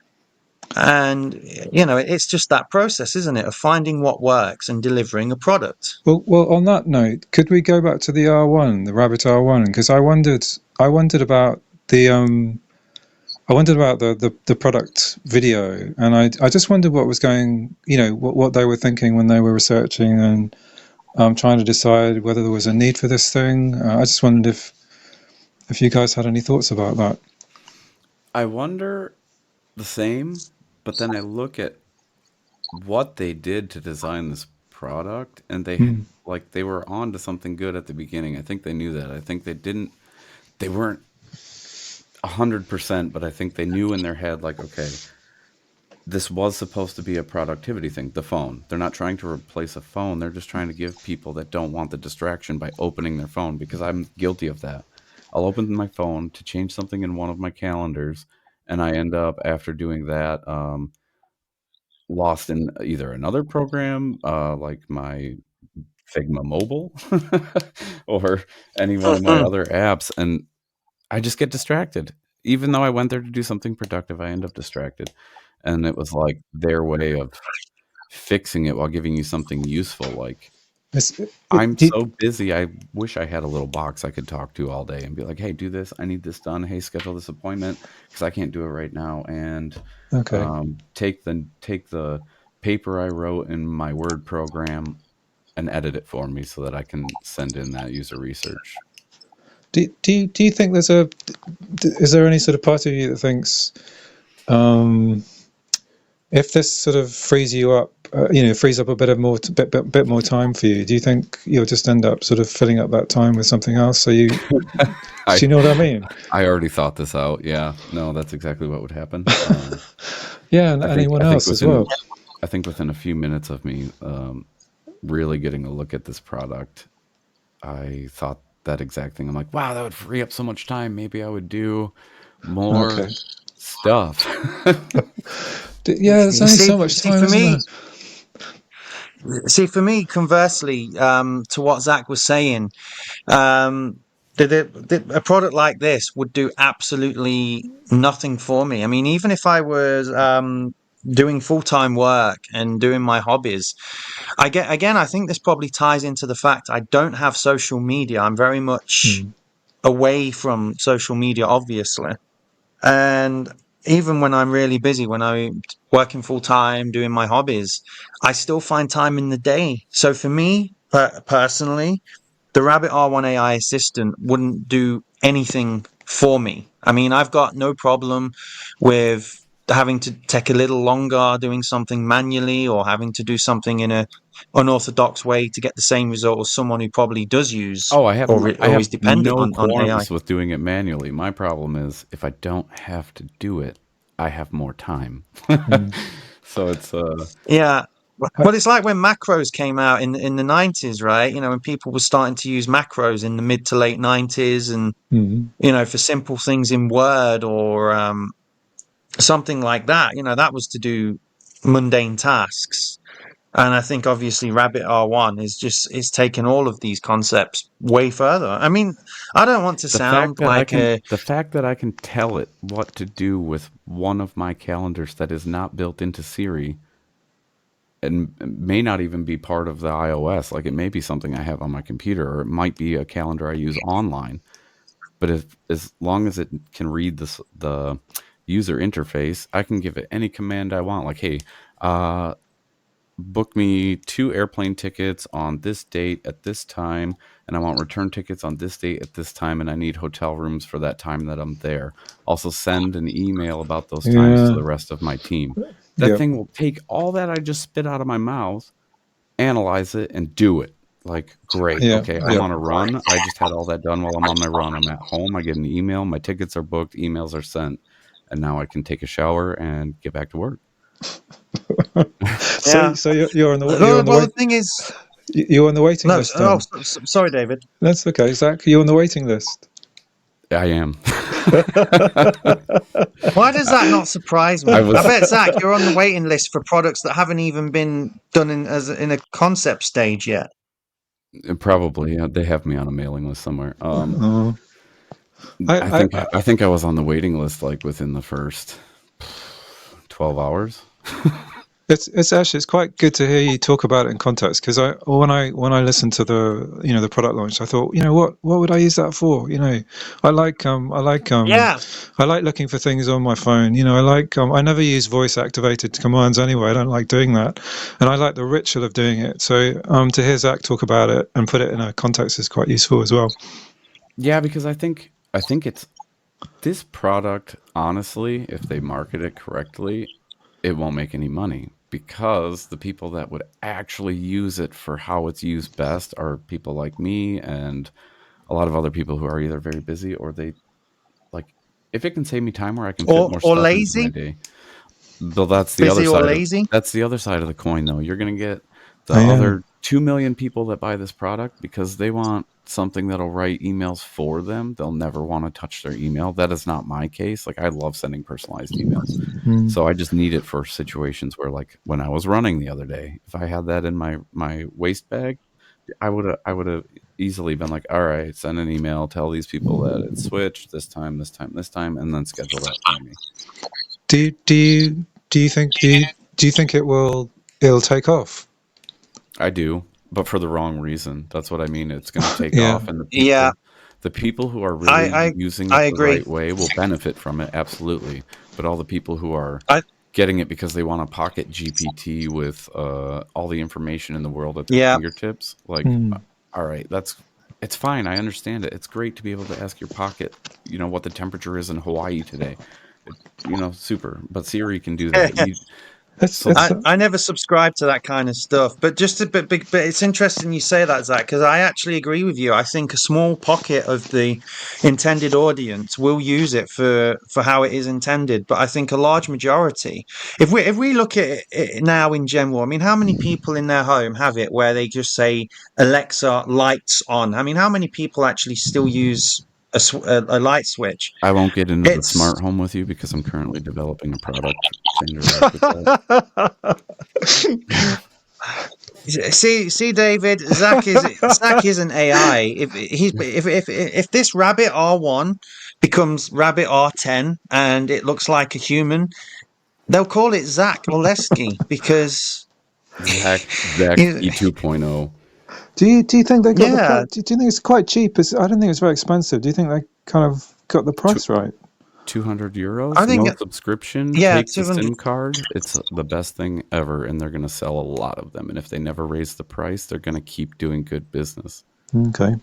And, it's just that process, isn't it, of finding what works and delivering a product. Well, on that note, could we go back to the R1, the Rabbit R1? Because I wondered about the the product video, and I just wondered what was going, what they were thinking when they were researching and trying to decide whether there was a need for this thing. I just wondered if you guys had any thoughts about that. I wonder the same, but then I look at what they did to design this product, and they were on to something good at the beginning. I think they knew that. I think they weren't 100%, but I think they knew in their head, like, okay, this was supposed to be a productivity thing. The phone. They're not trying to replace a phone. They're just trying to give people that don't want the distraction by opening their phone, because I'm guilty of that. I'll open my phone to change something in one of my calendars, and I end up, after doing that, lost in either another program, like my Figma mobile, or any one of my other apps, and I just get distracted. Even though I went there to do something productive, I end up distracted. And it was like their way of fixing it while giving you something useful. Like, I'm so busy, I wish I had a little box I could talk to all day and be like, hey, do this. I need this done. Hey, schedule this appointment because I can't do it right now. And take the paper I wrote in my Word program and edit it for me so that I can send in that user research. Do you think is there any sort of part of you that thinks, if this sort of frees you up, frees up a bit more time for you, do you think you'll just end up sort of filling up that time with something else? So do you know what I mean? I already thought this out. Yeah, no, that's exactly what would happen. Yeah, and anyone else as well. I think within a few minutes of me really getting a look at this product, I thought that exact thing. I'm like, wow, that would free up so much time. Maybe I would do more stuff. Yeah, there's only so much time, isn't there? See, for me, conversely, to what Zach was saying, a product like this would do absolutely nothing for me. I mean, even if I was doing full-time work and doing my hobbies, I think this probably ties into the fact I don't have social media. I'm very much away from social media, obviously. And even when I'm really busy, when I'm working full time, doing my hobbies, I still find time in the day. So for me, personally, the Rabbit R1 AI assistant wouldn't do anything for me. I mean, I've got no problem with having to take a little longer doing something manually, or having to do something in a unorthodox way to get the same result as someone who probably does use I have is dependent no on AI. qualms with doing it manually. My problem is if I don't have to do it, I have more time. So it's yeah. Well, it's like when macros came out in the 90s, right? When people were starting to use macros in the mid to late 90s, and for simple things in Word or something like that. That was to do mundane tasks. And I think obviously Rabbit R1 is taking all of these concepts way further. I mean, I don't want to sound like the fact that I can tell it what to do with one of my calendars that is not built into Siri, and may not even be part of the iOS. Like, it may be something I have on my computer, or it might be a calendar I use online. But as long as it can read the user interface, I can give it any command I want. Like, hey, book me 2 airplane tickets on this date at this time, and I want return tickets on this date at this time, and I need hotel rooms for that time that I'm there. Also, send an email about those times to the rest of my team. That thing will take all that I just spit out of my mouth, analyze it, and do it. Like, great. Okay, I'm on a run. I just had all that done while I'm on my run. I'm at home. I get an email. My tickets are booked. Emails are sent. And now I can take a shower and get back to work. So you're on the the thing is, you're on the waiting list. Oh, sorry, David. That's okay, Zach. You're on the waiting list. I am. Why does that not surprise me? I bet, Zach, you're on the waiting list for products that haven't even been done in a concept stage yet. Probably, they have me on a mailing list somewhere. I think I was on the waiting list like within the first 12 hours. It's actually quite good to hear you talk about it in context, because when I listened to the product launch, I thought, what would I use that for? I like looking for things on my phone. I never use voice activated commands anyway. I don't like doing that, and I like the ritual of doing it. So to hear Zach talk about it and put it in a context is quite useful as well. Yeah, because I think it's this product, honestly, if they market it correctly, it won't make any money, because the people that would actually use it for how it's used best are people like me and a lot of other people who are either very busy or they like, if it can save me time where I can fit more stuff into my day. Though that's the other side. That's the other side of the coin, though. You're going to get the other 2 million people that buy this product because they want something that'll write emails for them. They'll never want to touch their email. That is not my case. Like, I love sending personalized emails. So I just need it for situations where, like, when I was running the other day, if I had that in my waist bag, I would have easily been like, all right, send an email, tell these people that it's switched this time, and then schedule that for me. Do you think it'll take off? I do, but for the wrong reason. That's what I mean. It's going to take off, and the people who are really using it the right way will benefit from it, absolutely. But all the people who are getting it because they want a pocket GPT with all the information in the world at their fingertips, like, all right, it's fine. I understand it. It's great to be able to ask your pocket, what the temperature is in Hawaii today. Super. But Siri can do that. I never subscribe to that kind of stuff, but but it's interesting you say that, Zach, because I actually agree with you. I think a small pocket of the intended audience will use it for how it is intended, but I think a large majority, if we look at it now in general, I mean, how many people in their home have it where they just say Alexa, lights on? I mean, how many people actually still use a light switch? I won't get into the smart home with you because I'm currently developing a product to interact with that. See, David, Zach is an AI. If this Rabbit R1 becomes Rabbit R10 and it looks like a human, they'll call it Zach Oleski because Zach E 2.0. Do you think they got do you think it's quite cheap? I don't think it's very expensive. Do you think they kind of got the price right? €200. I think subscription. Takes the SIM card. It's the best thing ever, and they're going to sell a lot of them. And if they never raise the price, they're going to keep doing good business. Okay.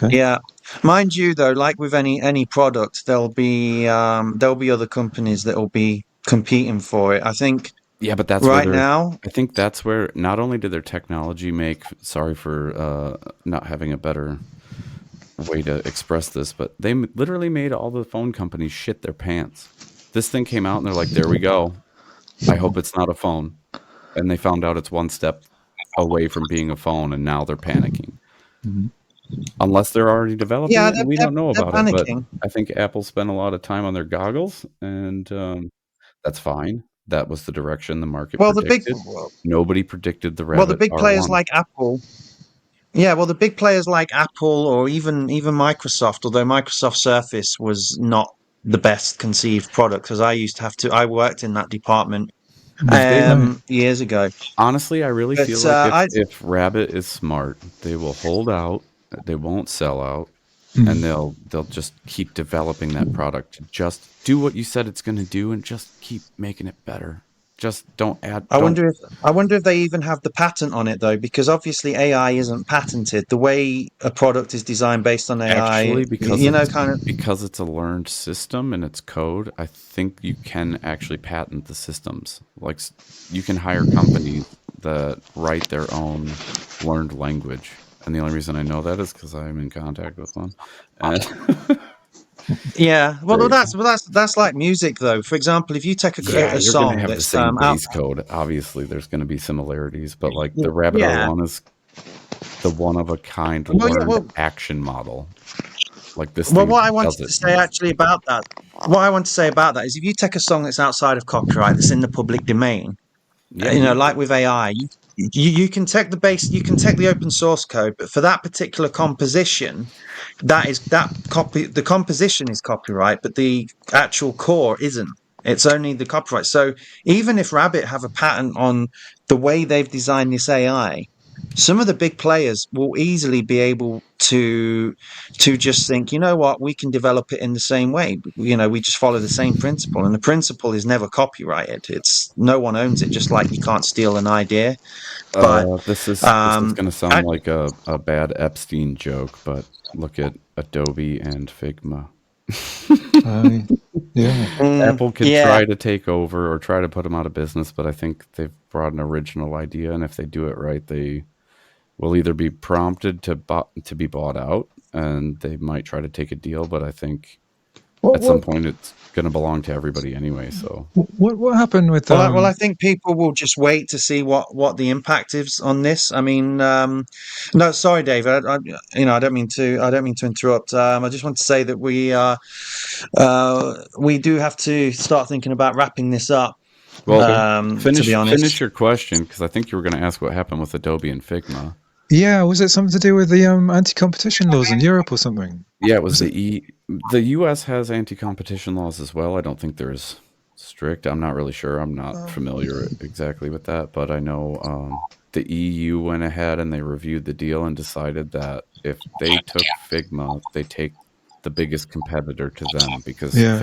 Yeah, mind you, though, like with any product, there'll be other companies that will be competing for it. I think. Yeah, but that's right now. I think that's where not only did their technology make. Sorry for not having a better way to express this, but they literally made all the phone companies shit their pants. This thing came out and they're like, there we go. I hope it's not a phone. And they found out it's one step away from being a phone, and now they're panicking. Unless they're already developing it, and we don't know about it. But I think Apple spent a lot of time on their goggles, and that's fine. That was the direction the market predicted. Nobody predicted the Rabbit. Well, the big players like Apple. Yeah, well, the big players like Apple or even Microsoft, although Microsoft Surface was not the best conceived product, because I worked in that department years ago. Honestly, I really feel like if Rabbit is smart, they will hold out, they won't sell out, and they'll just keep developing that product to just do what you said it's going to do and just keep making it better. just don't add. I Don't wonder if they even have the patent on it though, because obviously AI isn't patented. The way a product is designed based on AI, actually kind of. because it's a learned system and it's code. I think you can actually patent the systems. Like you can hire companies that write their own learned language. And the only reason I know that is because I'm in contact with one. And Yeah, well, they, that's like music though. For example, if you take yeah, a you're going to song have the that's same out, base code. Obviously, there's going to be similarities, but like the Rabbit yeah, R1 is the one of a kind well, yeah, learned action model. Like this well, thing what I wanted does it to say now. actually about that, what I want to say about that is, if you take a song that's outside of copyright, that's in the public domain, Yeah, like with AI, you can take the base, you can take the open source code, but for that particular composition, the composition is copyright, but the actual core isn't. It's only the copyright. So even if Rabbit have a patent on the way they've designed this AI, some of the big players will easily be able to just think, you know what, we can develop it in the same way. We just follow the same principle, and the principle is never copyrighted. It's no one owns it, just like you can't steal an idea. But This is going to sound I, like a bad Epstein joke, but look at Adobe and Figma. Yeah. Apple could yeah, try to take over or try to put them out of business, but I think they've brought an original idea, and if they do it right, they will either be prompted to be bought out, and they might try to take a deal. But I think What at some what point it's going to belong to everybody anyway. So, what happened with well, I think people will just wait to see what the impact is on this. I mean, no, sorry, David. I I don't mean to interrupt. I just want to say that we do have to start thinking about wrapping this up. well, okay. To be finish honest. your question because I think you were going to ask what happened with Adobe and Figma. Yeah, was it something to do with the anti-competition laws in Europe or something? Yeah, it was Was it? the US has anti-competition laws as well. I don't think they're as strict. I'm not really sure. I'm not Oh, familiar exactly with that, but I know the EU went ahead and they reviewed the deal and decided that if they took Figma, they take the biggest competitor to them because yeah.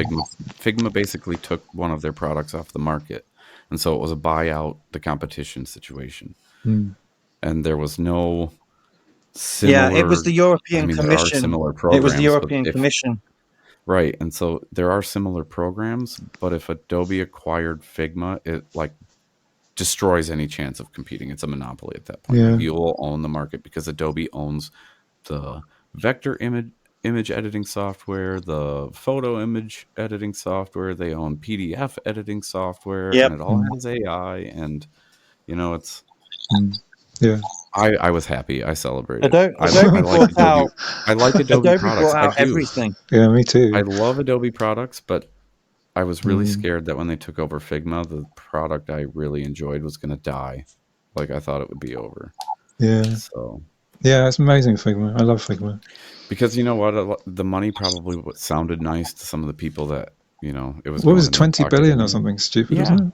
Figma basically took one of their products off the market. And so it was a buyout the competition situation. Hmm. And there was no Yeah, it was similar the I European mean, there are Commission. similar It was the programs, but European if Commission. right, and so there are similar programs, but if Adobe acquired Figma, it like destroys any chance of competing. It's a monopoly at that point. Like Yeah. you will own the market because Adobe owns the vector image editing software, the photo image editing software, they own PDF editing software, and Yep. it all Hmm. has AI and it's Hmm. Yeah. I was happy. I celebrated. I Adobe like brought Adobe. out I like Adobe Adobe products. brought I out do. everything. Yeah, me I too. love Adobe products, but I was really Hmm. scared that when they took over Figma, the product I really enjoyed was going to die. Like I thought it would be over. Yeah. So, Yeah, it's amazing Figma. I love Figma. because you know what, the money probably sounded nice to some of the people that it was What was going it, in their 20 pocket billion or anyway. something stupid, Yeah, wasn't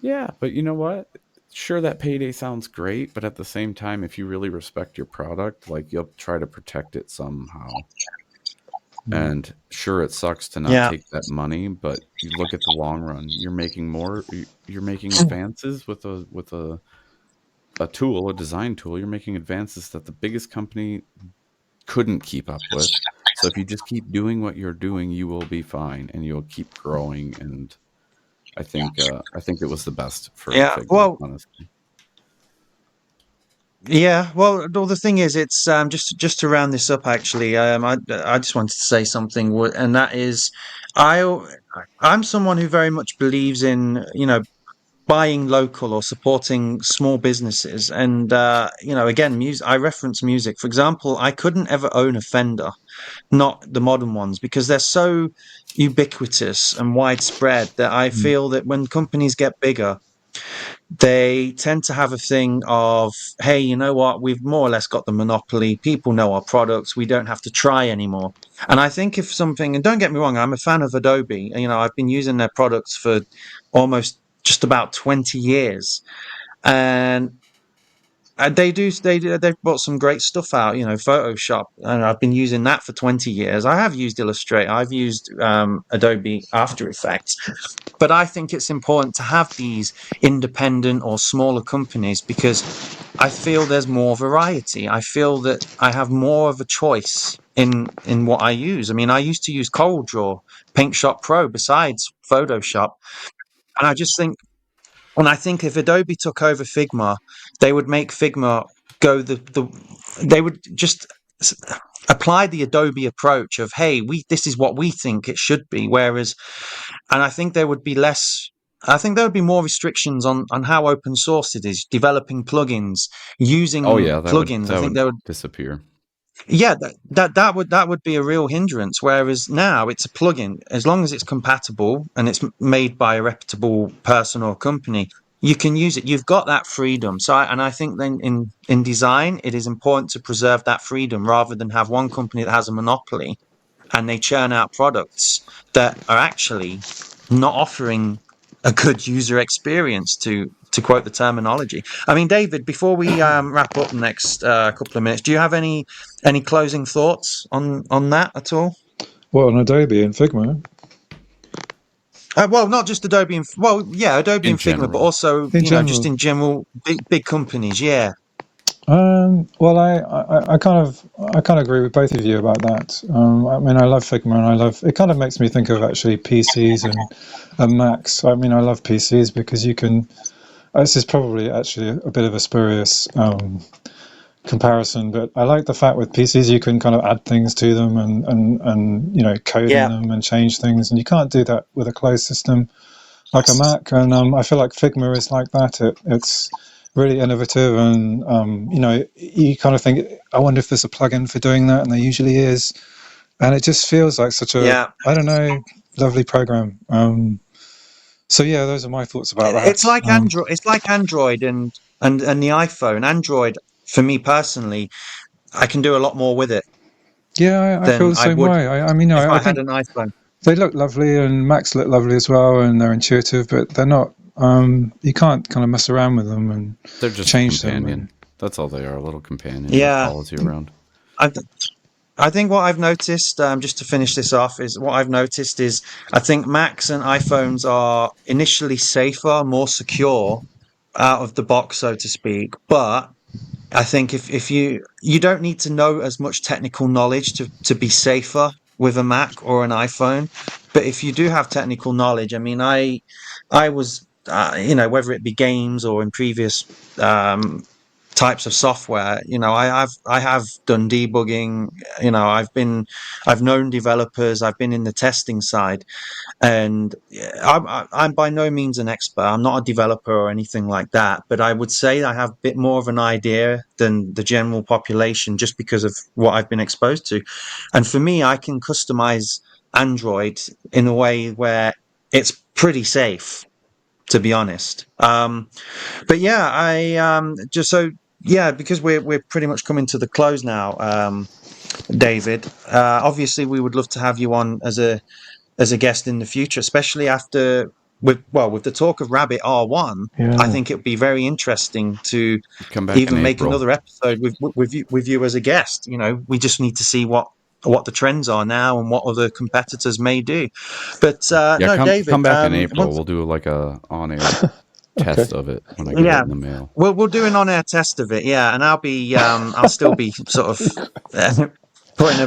yeah, but you know what? Sure, that payday sounds great, but at the same time, if you really respect your product, like you'll try to protect it somehow. it? Hmm. And sure, it sucks to not Yeah. take that money, but you look at the long run. You're making more. You're making advances with a tool, a design tool. You're making advances that the biggest company couldn't keep up with. So if you just keep doing what you're doing, you will be fine, and you'll keep growing. And I think it was the best for Yeah. Figma, Well, honestly. yeah. Well, the thing is, it's just to round this up. Actually, I just wanted to say something, and that is, I I'm someone who very much believes in buying local or supporting small businesses. And again, music. I reference music. For example, I couldn't ever own a Fender, not the modern ones, because they're so ubiquitous and widespread that I Hmm. feel that when companies get bigger, they tend to have a thing of, hey, you know what, we've more or less got the monopoly, people know our products, we don't have to try anymore. And I think if something, and don't get me wrong, I'm a fan of Adobe, I've been using their products for almost just about 20 years. And They've brought some great stuff out, Photoshop, and I've been using that for 20 years. I have used Illustrator, I've used Adobe After Effects, but I think it's important to have these independent or smaller companies because I feel there's more variety. I feel that I have more of a choice in what I use. I mean, I used to use CorelDRAW, PaintShop Pro besides Photoshop, and I think if Adobe took over Figma, they would make Figma go they would just s- apply the Adobe approach of, hey, this is what we think it should be. And I think there would be I think there would be more restrictions on how open source it is, developing plugins, Oh using yeah, plugins. I that think would there would, disappear. yeah, that would be a real hindrance. Whereas now it's a plugin, as long as it's compatible and it's made by a reputable person or company, you can use it. You've got that freedom. And I think then in design, it is important to preserve that freedom rather than have one company that has a monopoly and they churn out products that are actually not offering a good user experience, to quote the terminology. I mean, David, before we wrap up next couple of minutes, do you have any closing thoughts on that at all? Well, on Adobe and Figma. Well, not just Adobe and Adobe In and Figma, but general. also In just general. in general, big companies. Yeah, Well, I kind of agree with both of you about that. I mean, I love Figma, and it kind of makes me think of actually PCs and Macs. I mean, I love PCs because you can. This is probably actually a bit of a spurious comparison, but I like the fact with PCs you can kind of add things to them and code in yeah, them and change things, and you can't do that with a closed system like a Mac. And I feel like Figma is like that. It's really innovative, and you kind of think, I wonder if there's a plugin for doing that, and there usually is. And it just feels like such a, yeah. I don't know, lovely program. So yeah, those are my thoughts about It's that. like Android. It's like Android and the iPhone. Android, for me personally, I can do a lot more with it Yeah, I feel than the I same would way. I mean, if I I had think an iPhone. they look lovely, and Macs look lovely as well, and they're intuitive, but they're not. You can't kind of mess around with them and They're just a change them. companion. And That's all they are, a little companion that Yeah, follows you around. I I think what I've noticed, just to finish this off, is I think Macs and iPhones are initially safer, more secure out of the box, so to speak. But I think if you don't need to know as much technical knowledge to be safer with a Mac or an iPhone. But if you do have technical knowledge, I mean, I was whether it be games or in previous um, types of software, I have done debugging. I've known developers. I've been in the testing side, and yeah, I'm by no means an expert. I'm not a developer or anything like that, but I would say I have a bit more of an idea than the general population just because of what I've been exposed to. And for me, I can customize Android in a way where it's pretty safe, to be honest. But yeah, I just so yeah, because we're pretty much coming to the close now, David. Obviously, we would love to have you on as a guest in the future, especially after with the talk of Rabbit R1. I yeah, think it would be very interesting to Come back in even make April. another episode with you as a guest. We just need to see what the trends are now and what other competitors may do. But Yeah, no, come David. back in April. We'll do like a on air okay, test of it when I get it Yeah, in the mail. we'll do an on-air test of it. Yeah, and I'll still be sort of putting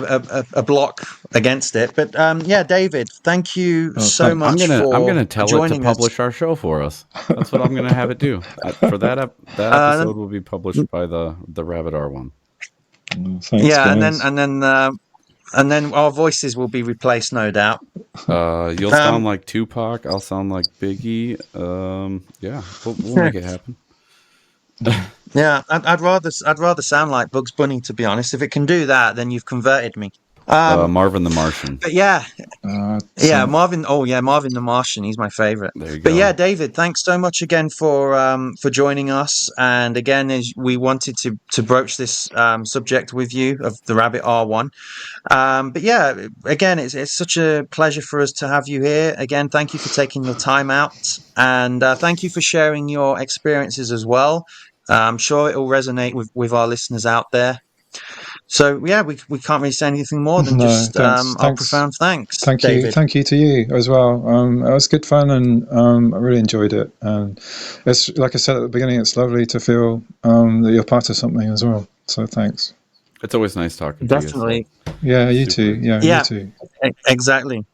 a block against it. But yeah, David, thank you so thanks. much I'm for gonna tell it to joining us. publish our show for us. That's what I'm gonna have it do. For that Uh, episode will be published by the Rabbit R one. Thanks, yeah, and then guys. our voices will be replaced, no doubt. You'll sound Um, like Tupac. I'll sound like Biggie. Yeah, we'll make it happen. yeah, I'd rather sound like Bugs Bunny, to be honest. If it can do that, then you've converted me. Marvin the Martian. But yeah, yeah, So, Marvin. Oh, yeah, Marvin the Martian. He's my favorite. There you But yeah, go. David, thanks so much again for joining us. And again, as we wanted to broach this subject with you of the Rabbit R1. But yeah, again, it's such a pleasure for us to have you here. Again, thank you for taking the time out, and thank you for sharing your experiences as well. I'm sure it will resonate with our listeners out there. So yeah, we can't really say anything more than just our profound thanks. David. Thank you to you as well. It was good fun, and I really enjoyed it. And it's like I said at the beginning, it's lovely to feel that you're part of something as well. So thanks. It's always nice talking Definitely. to you. So. Yeah, you too. Yeah, you too. Exactly.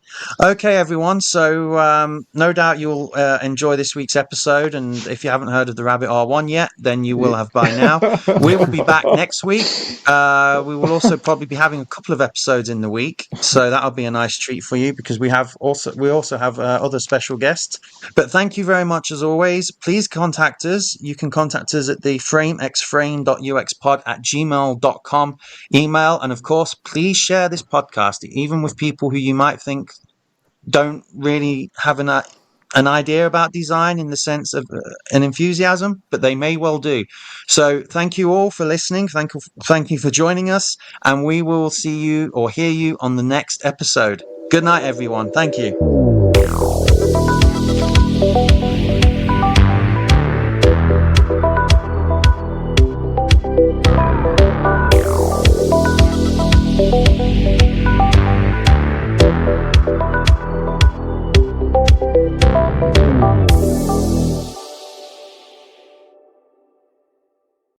Okay, everyone. So no doubt you'll enjoy this week's episode. And if you haven't heard of the Rabbit R1 yet, then you will have by now. We will be back next week. We will also probably be having a couple of episodes in the week. So that'll be a nice treat for you because we also have other special guests. But thank you very much as always. Please contact us. You can contact us at the framexframe.uxpod@gmail.com email. And of course, please share this podcast, even with people who you might think don't really have an idea about design in the sense of an enthusiasm, but they may well do. So thank you all for listening. Thank you for joining us, and we will see you or hear you on the next episode. Good night, everyone. Thank you.